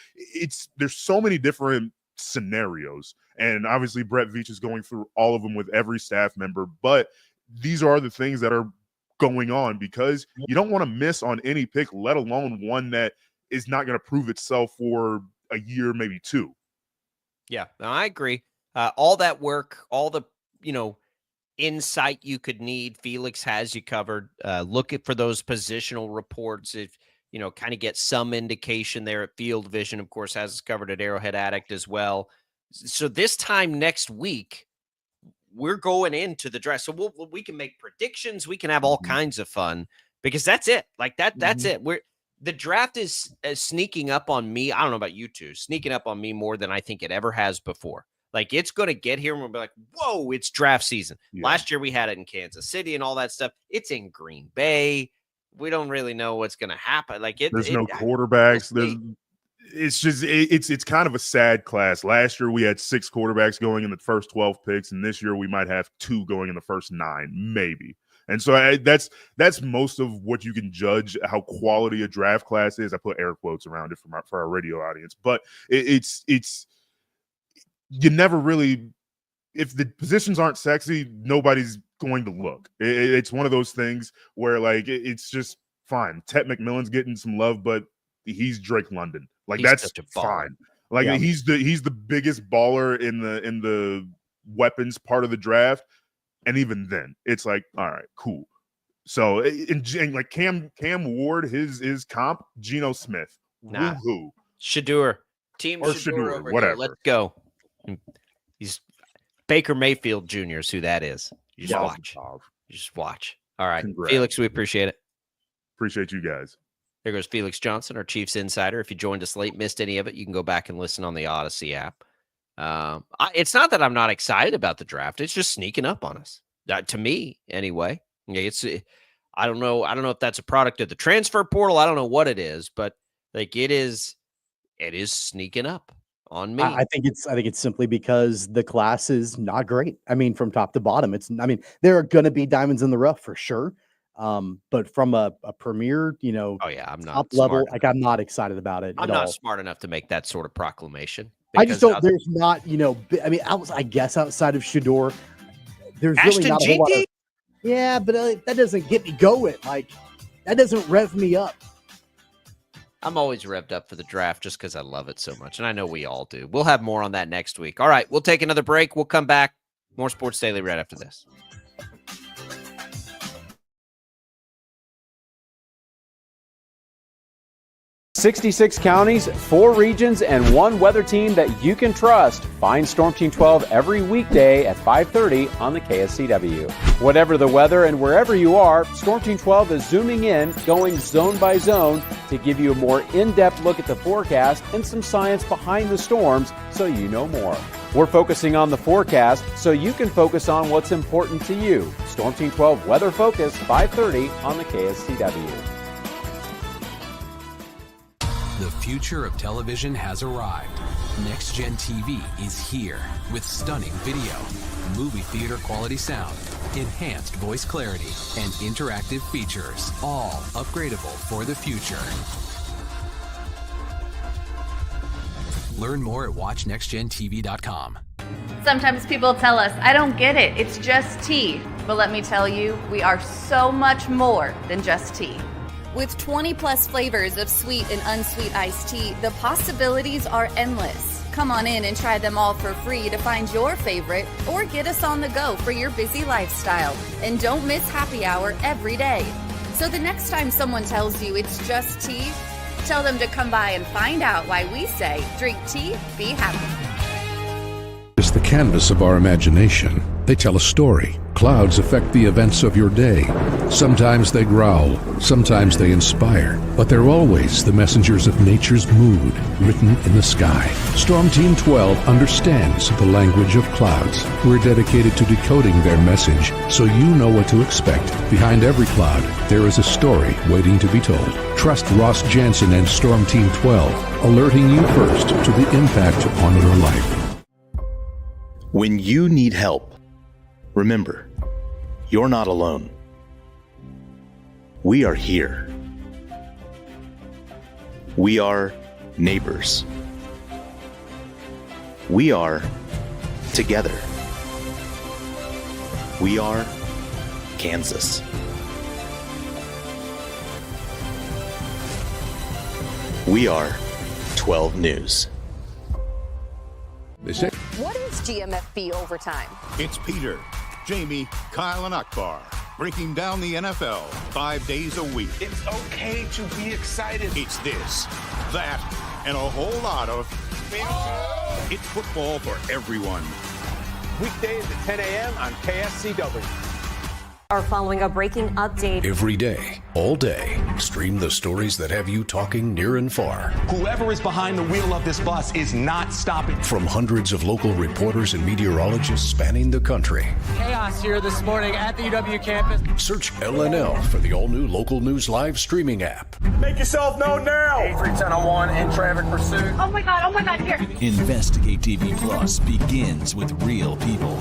there's so many different scenarios. And obviously Brett Veach is going through all of them with every staff member, but these are the things that are going on because you don't want to miss on any pick, let alone one that is not going to prove itself for a year, maybe 2. Yeah, no, I agree. All that work, all the, insight you could need, Felix has you covered. Look for those positional reports. If, kind of get some indication there at Field Vision, of course, has us covered at Arrowhead Addict as well. So this time next week, we're going into the draft. So we can make predictions. We can have all kinds of fun because that's it. Like that's it. The draft is sneaking up on me. I don't know about you two, sneaking up on me more than I think it ever has before. Like it's going to get here and we'll be like, whoa, it's draft season. Yeah. Last year we had it in Kansas City and all that stuff. It's in Green Bay. We don't really know what's going to happen. Like there's no quarterbacks. It's kind of a sad class. Last year we had 6 quarterbacks going in the first 12 picks, and this year we might have 2 going in the first 9, maybe. And so that's most of what you can judge how quality a draft class is. I put air quotes around it for our radio audience, but it's you never really, if the positions aren't sexy, nobody's going to look. It's one of those things where like it's just fine. Ted McMillan's getting some love, but he's Drake London. Like that's fine. Like he's the biggest baller in the weapons part of the draft. And even then, it's like, all right, cool. So, and like Cam Ward, his comp, Geno Smith, woohoo, Shadur, team or Shadur, whatever. Here. Let's go. He's Baker Mayfield Jr. is who that is. You just watch. You just watch. All right, congrats. Felix, we appreciate it. Appreciate you guys. There goes Felix Johnson, our Chiefs Insider. If you joined us late, missed any of it, you can go back and listen on the Odyssey app. It's not that I'm not excited about the draft. It's just sneaking up on us. To me, anyway. I don't know if that's a product of the transfer portal. I don't know what it is, but like it is sneaking up on me. I think it's simply because the class is not great. I mean, from top to bottom, there are going to be diamonds in the rough for sure. But from a premier, I'm not top level, like I'm not excited about it. I'm not smart enough to make that sort of proclamation. I just don't. There's not, I guess outside of Shador, there's Ashton really not a whole lot of, yeah, but that doesn't get me going. Like that doesn't rev me up. I'm always revved up for the draft just because I love it so much, and I know we all do. We'll have more on that next week. All right, we'll take another break. We'll come back. More Sports Daily right after this. 66 counties, 4 regions, and 1 weather team that you can trust. Find Storm Team 12 every weekday at 5:30 on the KSCW. Whatever the weather and wherever you are, Storm Team 12 is zooming in, going zone by zone to give you a more in-depth look at the forecast and some science behind the storms so you know more. We're focusing on the forecast so you can focus on what's important to you. Storm Team 12 Weather Focus, 5:30 on the KSCW. The future of television has arrived. Next Gen TV is here with stunning video, movie theater quality sound, enhanced voice clarity, and interactive features, all upgradable for the future. Learn more at watchnextgentv.com. Sometimes people tell us, I don't get it, it's just tea. But let me tell you, we are so much more than just tea. With 20 plus flavors of sweet and unsweet iced tea, the possibilities are endless. Come on in and try them all for free to find your favorite or get us on the go for your busy lifestyle. And don't miss happy hour every day. So the next time someone tells you it's just tea, tell them to come by and find out why we say, drink tea, be happy. Is the canvas of our imagination. They tell a story. Clouds affect the events of your day. Sometimes they growl, sometimes they inspire, but they're always the messengers of nature's mood written in the sky. Storm Team 12 understands the language of clouds. We're dedicated to decoding their message so you know what to expect. Behind every cloud, there is a story waiting to be told. Trust Ross Jansen and Storm Team 12, alerting you first to the impact on your life. When you need help, remember, you're not alone. We are here. We are neighbors. We are together. We are Kansas. We are 12 News. They say, What is GMFB overtime? It's Peter, Jamie, Kyle, and Akbar breaking down the NFL 5 days a week. It's okay to be excited. It's this, that, and a whole lot of. It's football for everyone. Weekdays at 10 a.m. on KSCW. Are following a breaking update. Every day, all day, stream the stories that have you talking near and far. Whoever is behind the wheel of this bus is not stopping. From hundreds of local reporters and meteorologists spanning the country. Chaos here this morning at the UW campus. Search LNL for the all-new Local News Live streaming app. Make yourself known now. 31001 in traffic pursuit. Oh my God, here. Investigate TV Plus begins with real people.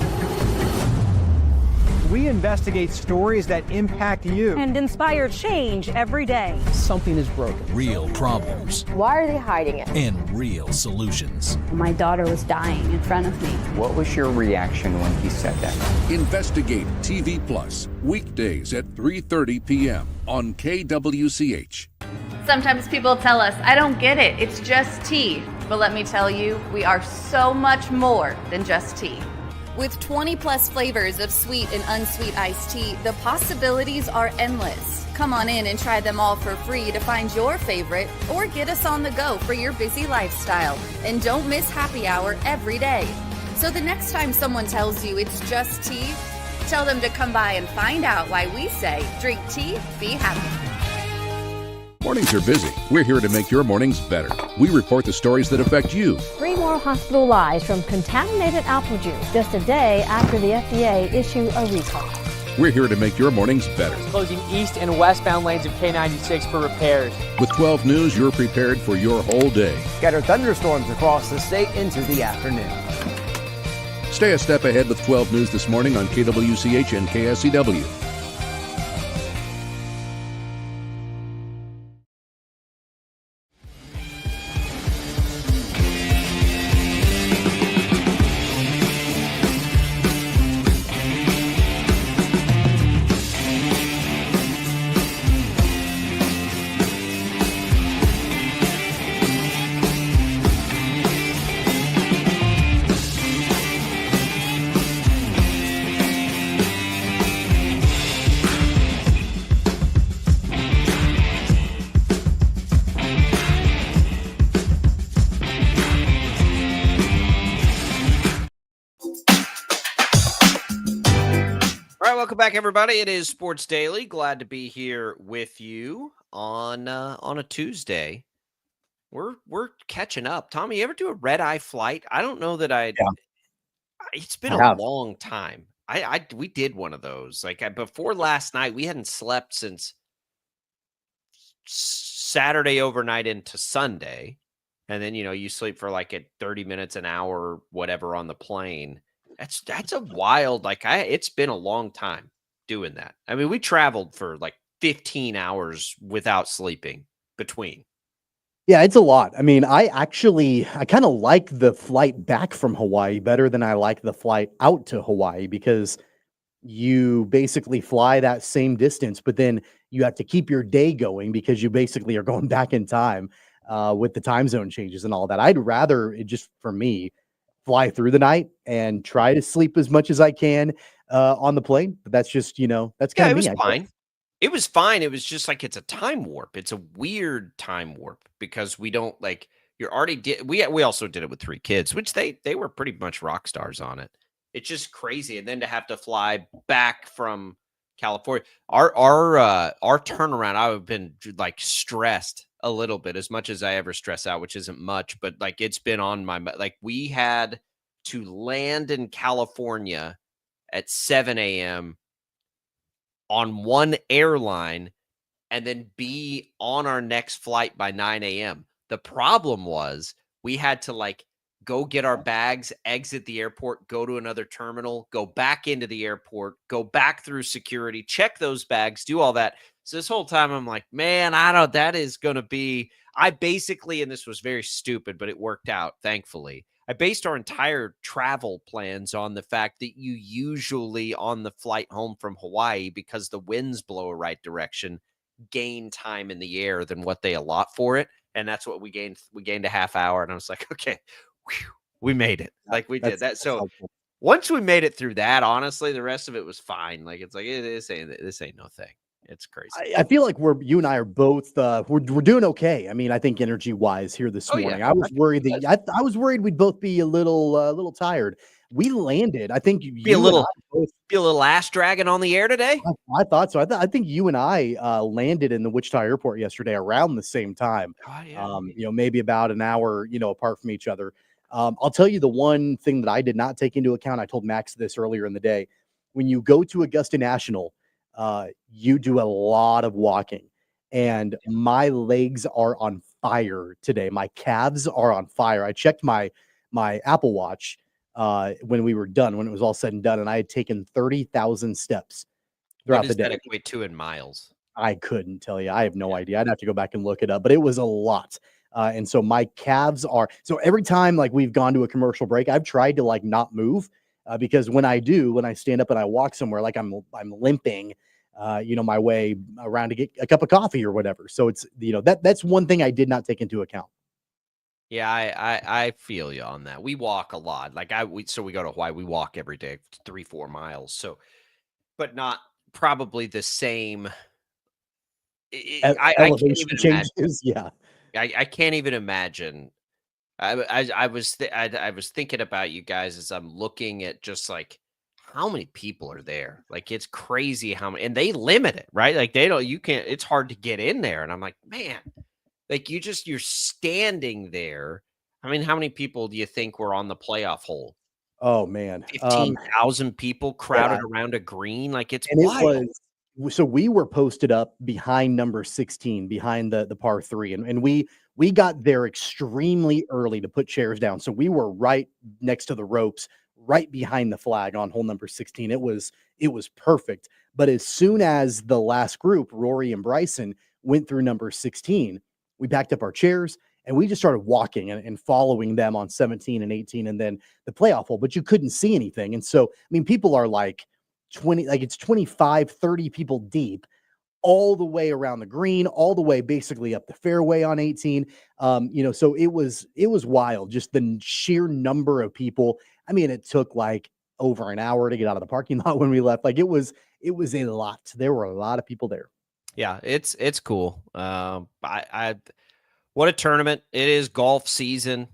We investigate stories that impact you. And inspire change every day. Something is broken. Real problems Why are they hiding it? and real solutions. My daughter was dying in front of me. What was your reaction when he said that? Investigate TV Plus, weekdays at 3:30 p.m. on KWCH. Sometimes people tell us, I don't get it, it's just tea. But let me tell you, we are so much more than just tea. With 20 plus flavors of sweet and unsweet iced tea, the possibilities are endless. Come on in and try them all for free to find your favorite or get us on the go for your busy lifestyle. And don't miss happy hour every day. So the next time someone tells you it's just tea, tell them to come by and find out why we say, drink tea, be happy. Mornings are busy. We're here to make your mornings better. We report the stories that affect you. 3 more hospitalized from contaminated apple juice just a day after the FDA issued a recall. We're here to make your mornings better. Closing east and westbound lanes of K96 for repairs. With 12 News, you're prepared for your whole day. Scattered thunderstorms across the state into the afternoon. Stay a step ahead with 12 News this morning on KWCH and KSCW. Welcome back, everybody. It is Sports Daily. Glad to be here with you on a Tuesday. We're catching up. Tommy, you ever do a red eye flight? I don't know that I. Yeah. It's been a long time. We did one of those. Before last night, we hadn't slept since Saturday overnight into Sunday, and then you sleep for like 30 minutes, an hour, whatever on the plane. That's a wild, it's been a long time doing that. I mean, we traveled for 15 hours without sleeping between. Yeah, it's a lot. I mean, I kind of like the flight back from Hawaii better than I like the flight out to Hawaii because you basically fly that same distance, but then you have to keep your day going because you basically are going back in time with the time zone changes and all that. I'd rather it just for me fly through the night and try to sleep as much as I can on the plane. But that's just that's kind Yeah, of it was me, I guess. fine. It was fine. It was just like it's a time warp. It's a weird time warp because we don't like you're already we also did it with 3 kids, which they were pretty much rock stars on it. It's just crazy. And then to have to fly back from California. Our turnaround, I've been like stressed a little bit as much as I ever stress out, which isn't much, but like it's been on my like we had to land in California at 7 a.m. on one airline and then be on our next flight by 9 a.m. The problem was we had to like go get our bags, exit the airport, go to another terminal, go back into the airport, go back through security, check those bags, do all that. So this whole time I'm like, man, that is going to be, I basically, and this was very stupid, but it worked out, thankfully. I based our entire travel plans on the fact that you usually on the flight home from Hawaii, because the winds blow a right direction, gain time in the air than what they allot for it. And that's what we gained. We gained a half hour. And I was like, okay, whew, we made it. Like we did that. That's So helpful. once we made it through that, honestly, the rest of it was fine. Like it's like this ain't no thing. It's crazy. I feel like you and I are both we're doing okay. I mean, I think energy wise here this Oh, yeah. morning. I was I think worried you that I was worried we'd both be a little tired. We landed. I think Be a you and I little both. be a little ass dragging on the air today. I thought so. I think you and I landed in the Wichita airport yesterday around the same time. Oh, yeah. Maybe about an hour, apart from each other. I'll tell you the one thing that I did not take into account. I told Max this earlier in the day. When you go to Augusta National, you do a lot of walking, and my legs are on fire today. My calves are on fire. I checked my Apple Watch when we were done, when it was all said and done, and I had taken 30,000 steps What throughout the does that day. equate to in miles? I couldn't tell you. I have no idea. I'd have to go back and look it up, but it was a lot. And so my calves are so every time like we've gone to a commercial break, I've tried to like not move because when I stand up and I walk somewhere, like I'm limping, my way around to get a cup of coffee or whatever. So it's that's one thing I did not take into account. Yeah, I feel you on that. We walk a lot. Like so we go to Hawaii, we walk every day, 3-4 miles. So, but not probably the same. I can't Elevation even imagine. changes, yeah. I can't even imagine. I was thinking about you guys as I'm looking at just like how many people are there. Like it's crazy how many, and they limit it, right? Like they don't. You can't. It's hard to get in there, and I'm like, man, like you're standing there. I mean, how many people do you think were on the playoff hole? Oh man, 15,000 people crowded yeah. around a green. Like it's And it wild. was so we were posted up behind number 16, behind the par 3, and we got there extremely early to put chairs down. So we were right next to the ropes, right behind the flag on hole number 16. It was perfect. But as soon as the last group, Rory and Bryson, went through number 16, we packed up our chairs and we just started walking and following them on 17 and 18 and then the playoff hole, but you couldn't see anything. And so, I mean, people are like 20, like it's 25, 30 people deep all the way around the green, all the way basically up the fairway on 18. So it was wild, just the sheer number of people. I mean, it took like over an hour to get out of the parking lot when we left. Like it was a lot. There were a lot of people there. Yeah, it's cool. I what a tournament. It is golf season.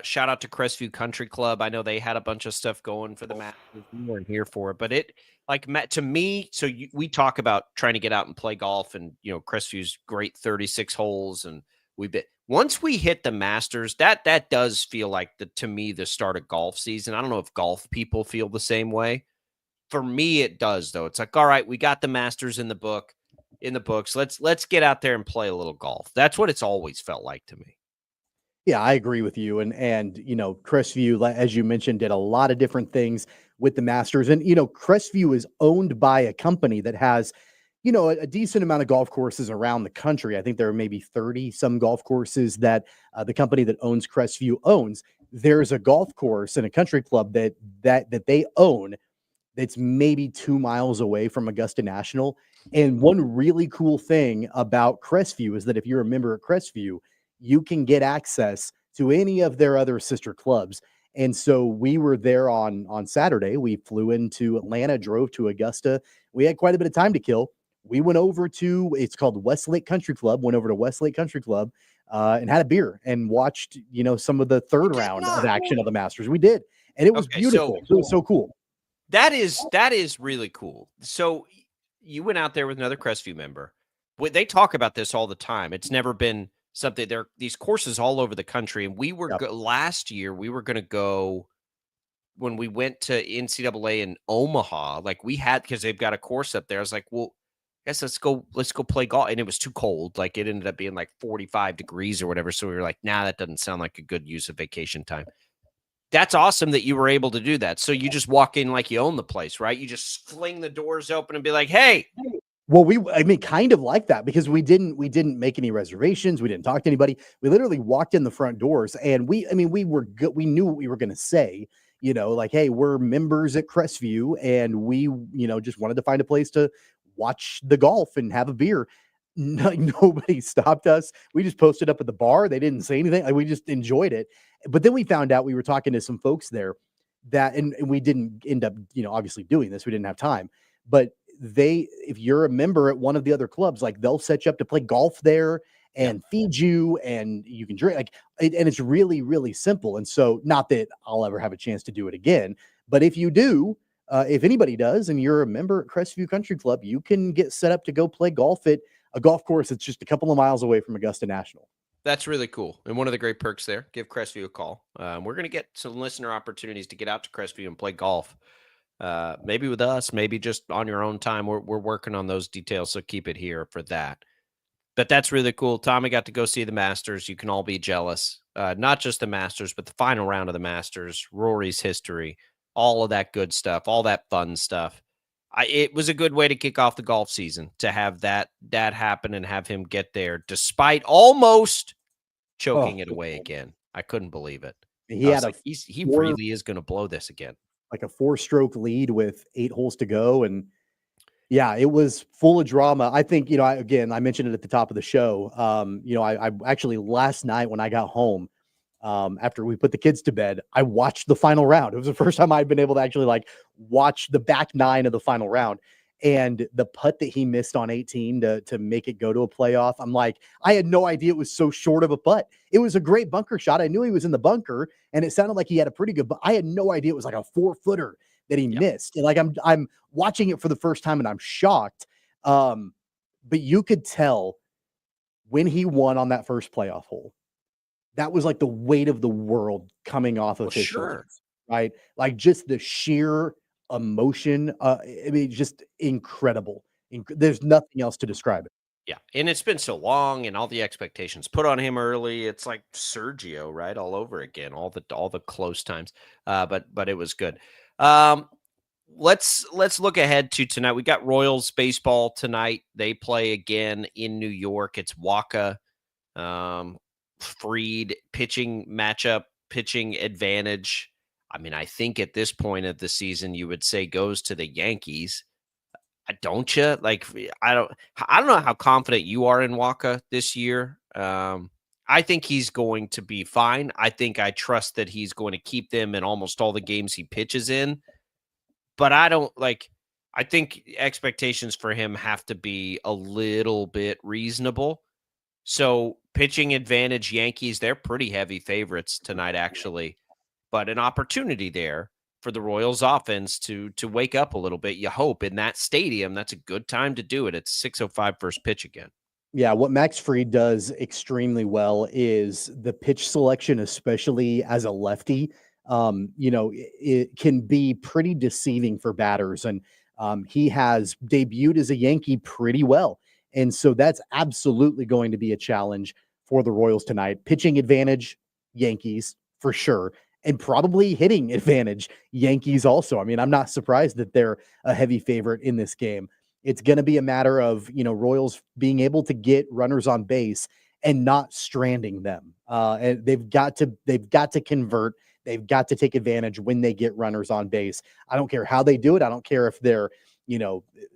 Shout out to Crestview Country Club. I know they had a bunch of stuff going for the Masters. We weren't here for it, but it like to me, so we talk about trying to get out and play golf and Crestview's great 36 holes and once we hit the Masters, that does feel like to me the start of golf season. I don't know if golf people feel the same way. For me it does though. It's like, all right, we got the Masters in the books. Let's get out there and play a little golf. That's what it's always felt like to me. Yeah, I agree with you. And Crestview, as you mentioned, did a lot of different things with the Masters. And Crestview is owned by a company that has a decent amount of golf courses around the country. I think there are maybe 30 some golf courses that the company that owns Crestview owns. There's a golf course and a country club that they own that's maybe 2 miles away from Augusta National. And one really cool thing about Crestview is that if you're a member at Crestview, you can get access to any of their other sister clubs. And so we were there on Saturday. We flew into Atlanta, drove to Augusta. We had quite a bit of time to kill. We went over to, it's called Westlake Country Club, went over to Westlake Country Club and had a beer and watched, some of the third round of action of the Masters. We did. And it was beautiful. It was so cool. That is really cool. So you went out there with another Crestview member. They talk about this all the time. It's never been something. There are these courses all over the country, and we were last year. We were going to go when we went to NCAA in Omaha. Like we had, because they've got a course up there. I was like, well, I guess let's go play golf. And it was too cold. Like it ended up being like 45 degrees or whatever. So we were like, nah, that doesn't sound like a good use of vacation time. That's awesome that you were able to do that. So you just walk in like you own the place, right? You just fling the doors open and be like, hey. Well, kind of like that, because we didn't make any reservations. We didn't talk to anybody. We literally walked in the front doors, and we were good. We knew what we were going to say, like, hey, we're members at Crestview, and we, just wanted to find a place to watch the golf and have a beer. Nobody stopped us. We just posted up at the bar. They didn't say anything. Like, we just enjoyed it. But then we found out, we were talking to some folks there that, and we didn't end up, obviously doing this. We didn't have time, but if you're a member at one of the other clubs, like they'll set you up to play golf there and feed you, and you can drink, and it's really, really simple. And so, not that I'll ever have a chance to do it again, but if you do, if anybody does, and you're a member at Crestview Country Club, you can get set up to go play golf at a golf course that's just a couple of miles away from Augusta National. That's really cool. And one of the great perks there, give Crestview a call. We're going to get some listener opportunities to get out to Crestview and play golf. Maybe with us, maybe just on your own time. We're working on those details, so keep it here for that. But that's really cool. Tommy got to go see the Masters. You can all be jealous. Not just the Masters, but the final round of the Masters, Rory's history, all of that good stuff, all that fun stuff. It was a good way to kick off the golf season, to have that happen and have him get there despite almost choking it away again. I couldn't believe it. He really is going to blow this again. Like a 4-stroke lead with 8 holes to go. And yeah, it was full of drama. I think, I mentioned it at the top of the show. I actually, last night when I got home, after we put the kids to bed, I watched the final round. It was the first time I'd been able to actually watch the back 9 of the final round. And the putt that he missed on 18 to make it go to a playoff, I'm like, I had no idea it was so short of a putt. It was a great bunker shot. I knew he was in the bunker, and it sounded like he had a pretty good, but I had no idea it was like a 4-footer that he missed. And I'm watching it for the first time, and I'm shocked. But you could tell when he won on that first playoff hole, that was like the weight of the world coming off of his shoulders, right? Like just the sheer emotion. Just incredible. There's nothing else to describe it. Yeah. And it's been so long, and all the expectations put on him early. It's like Sergio, right? All over again, all the close times. But it was good. Let's look ahead to tonight. We got Royals baseball tonight. They play again in New York. It's Waka. Freed pitching matchup, pitching advantage. I think at this point of the season, you would say goes to the Yankees. Don't you? I don't know how confident you are in Waka this year. I think he's going to be fine. I trust that he's going to keep them in almost all the games he pitches in. But I think expectations for him have to be a little bit reasonable. So pitching advantage Yankees, they're pretty heavy favorites tonight, actually. But an opportunity there for the Royals offense to wake up a little bit. You hope in that stadium, that's a good time to do it. It's 6:05 first pitch again. Yeah, what Max Fried does extremely well is the pitch selection, especially as a lefty. It can be pretty deceiving for batters. And he has debuted as a Yankee pretty well. And so that's absolutely going to be a challenge for the Royals tonight. Pitching advantage, Yankees, for sure. And probably hitting advantage, Yankees also. I'm not surprised that they're a heavy favorite in this game. It's going to be a matter of, Royals being able to get runners on base and not stranding them. And they've got to convert. They've got to take advantage when they get runners on base. I don't care how they do it. I don't care if they're,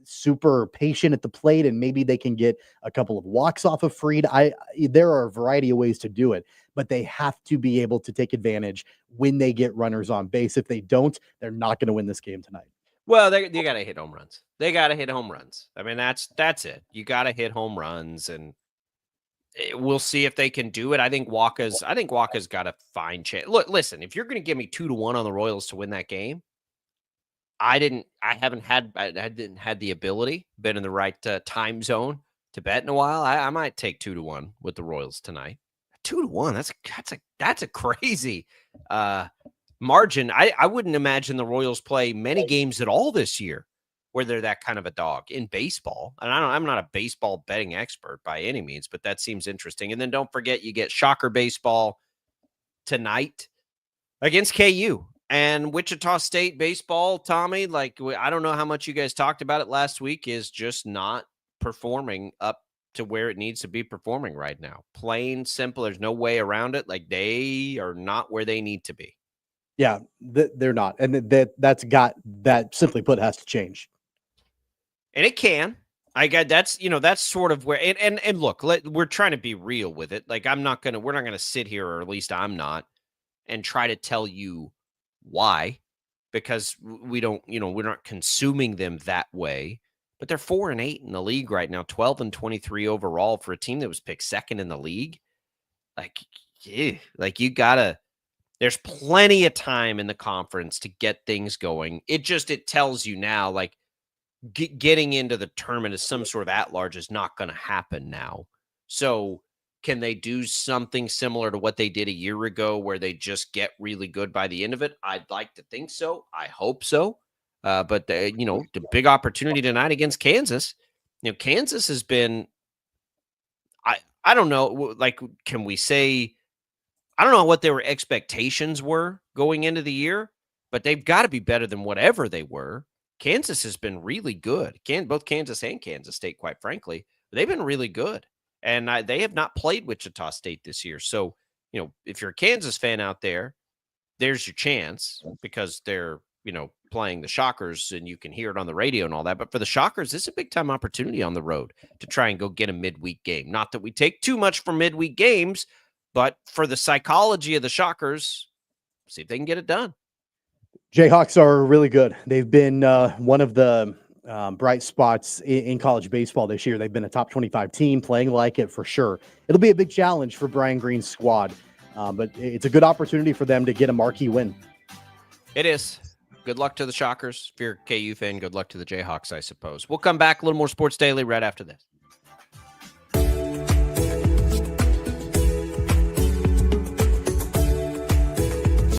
super patient at the plate and maybe they can get a couple of walks off of Fried. There are a variety of ways to do it, but they have to be able to take advantage when they get runners on base. If they don't, they're not going to win this game tonight. Well, they got to hit home runs. They got to hit home runs. I mean, that's it. You got to hit home runs, and we'll see if they can do it. I think Walker's got a fine chance. Look, listen, if you're going to give me 2-1 on the Royals to win that game, I didn't have the ability, been in the right time zone to bet in a while. I might take 2-1 with the Royals tonight. 2-1. That's a crazy margin. I wouldn't imagine the Royals play many games at all this year where they're that kind of a dog in baseball. And I'm not a baseball betting expert by any means, but that seems interesting. And then don't forget, you get Shocker baseball tonight against KU. And Wichita State baseball, Tommy, I don't know how much you guys talked about it last week, is just not performing up to where it needs to be performing right now. Plain simple. There's no way around it. They are not where they need to be. Yeah, they're not. And that simply put has to change. And it can. That's sort of where, and look, we're trying to be real with it. We're not going to sit here, or at least I'm not, and try to tell you why, because we're not consuming them that way. But they're 4-8 in the league right now, 12-23 overall for a team that was picked second in the league. You gotta. There's plenty of time in the conference to get things going. It tells you now, getting into the tournament as some sort of at-large is not going to happen now. So can they do something similar to what they did a year ago where they just get really good by the end of it? I'd like to think so. I hope so. But the big opportunity tonight against Kansas. Kansas has been, I don't know, can we say, I don't know what their expectations were going into the year, but they've got to be better than whatever they were. Kansas has been really good. Both Kansas and Kansas State, quite frankly, they've been really good. And they have not played Wichita State this year. So, if you're a Kansas fan out there, there's your chance, because they're, playing the Shockers and you can hear it on the radio and all that. But for the Shockers, this is a big time opportunity on the road to try and go get a midweek game. Not that we take too much from midweek games, but for the psychology of the Shockers, see if they can get it done. Jayhawks are really good. They've been one of the bright spots in college baseball this year. They've been a top 25 team, playing like it for sure. It'll be a big challenge for Brian Green's squad, but it's a good opportunity for them to get a marquee win. It is. Good luck to the Shockers. If you're a KU fan, good luck to the Jayhawks, I suppose. We'll come back, a little more Sports Daily right after this.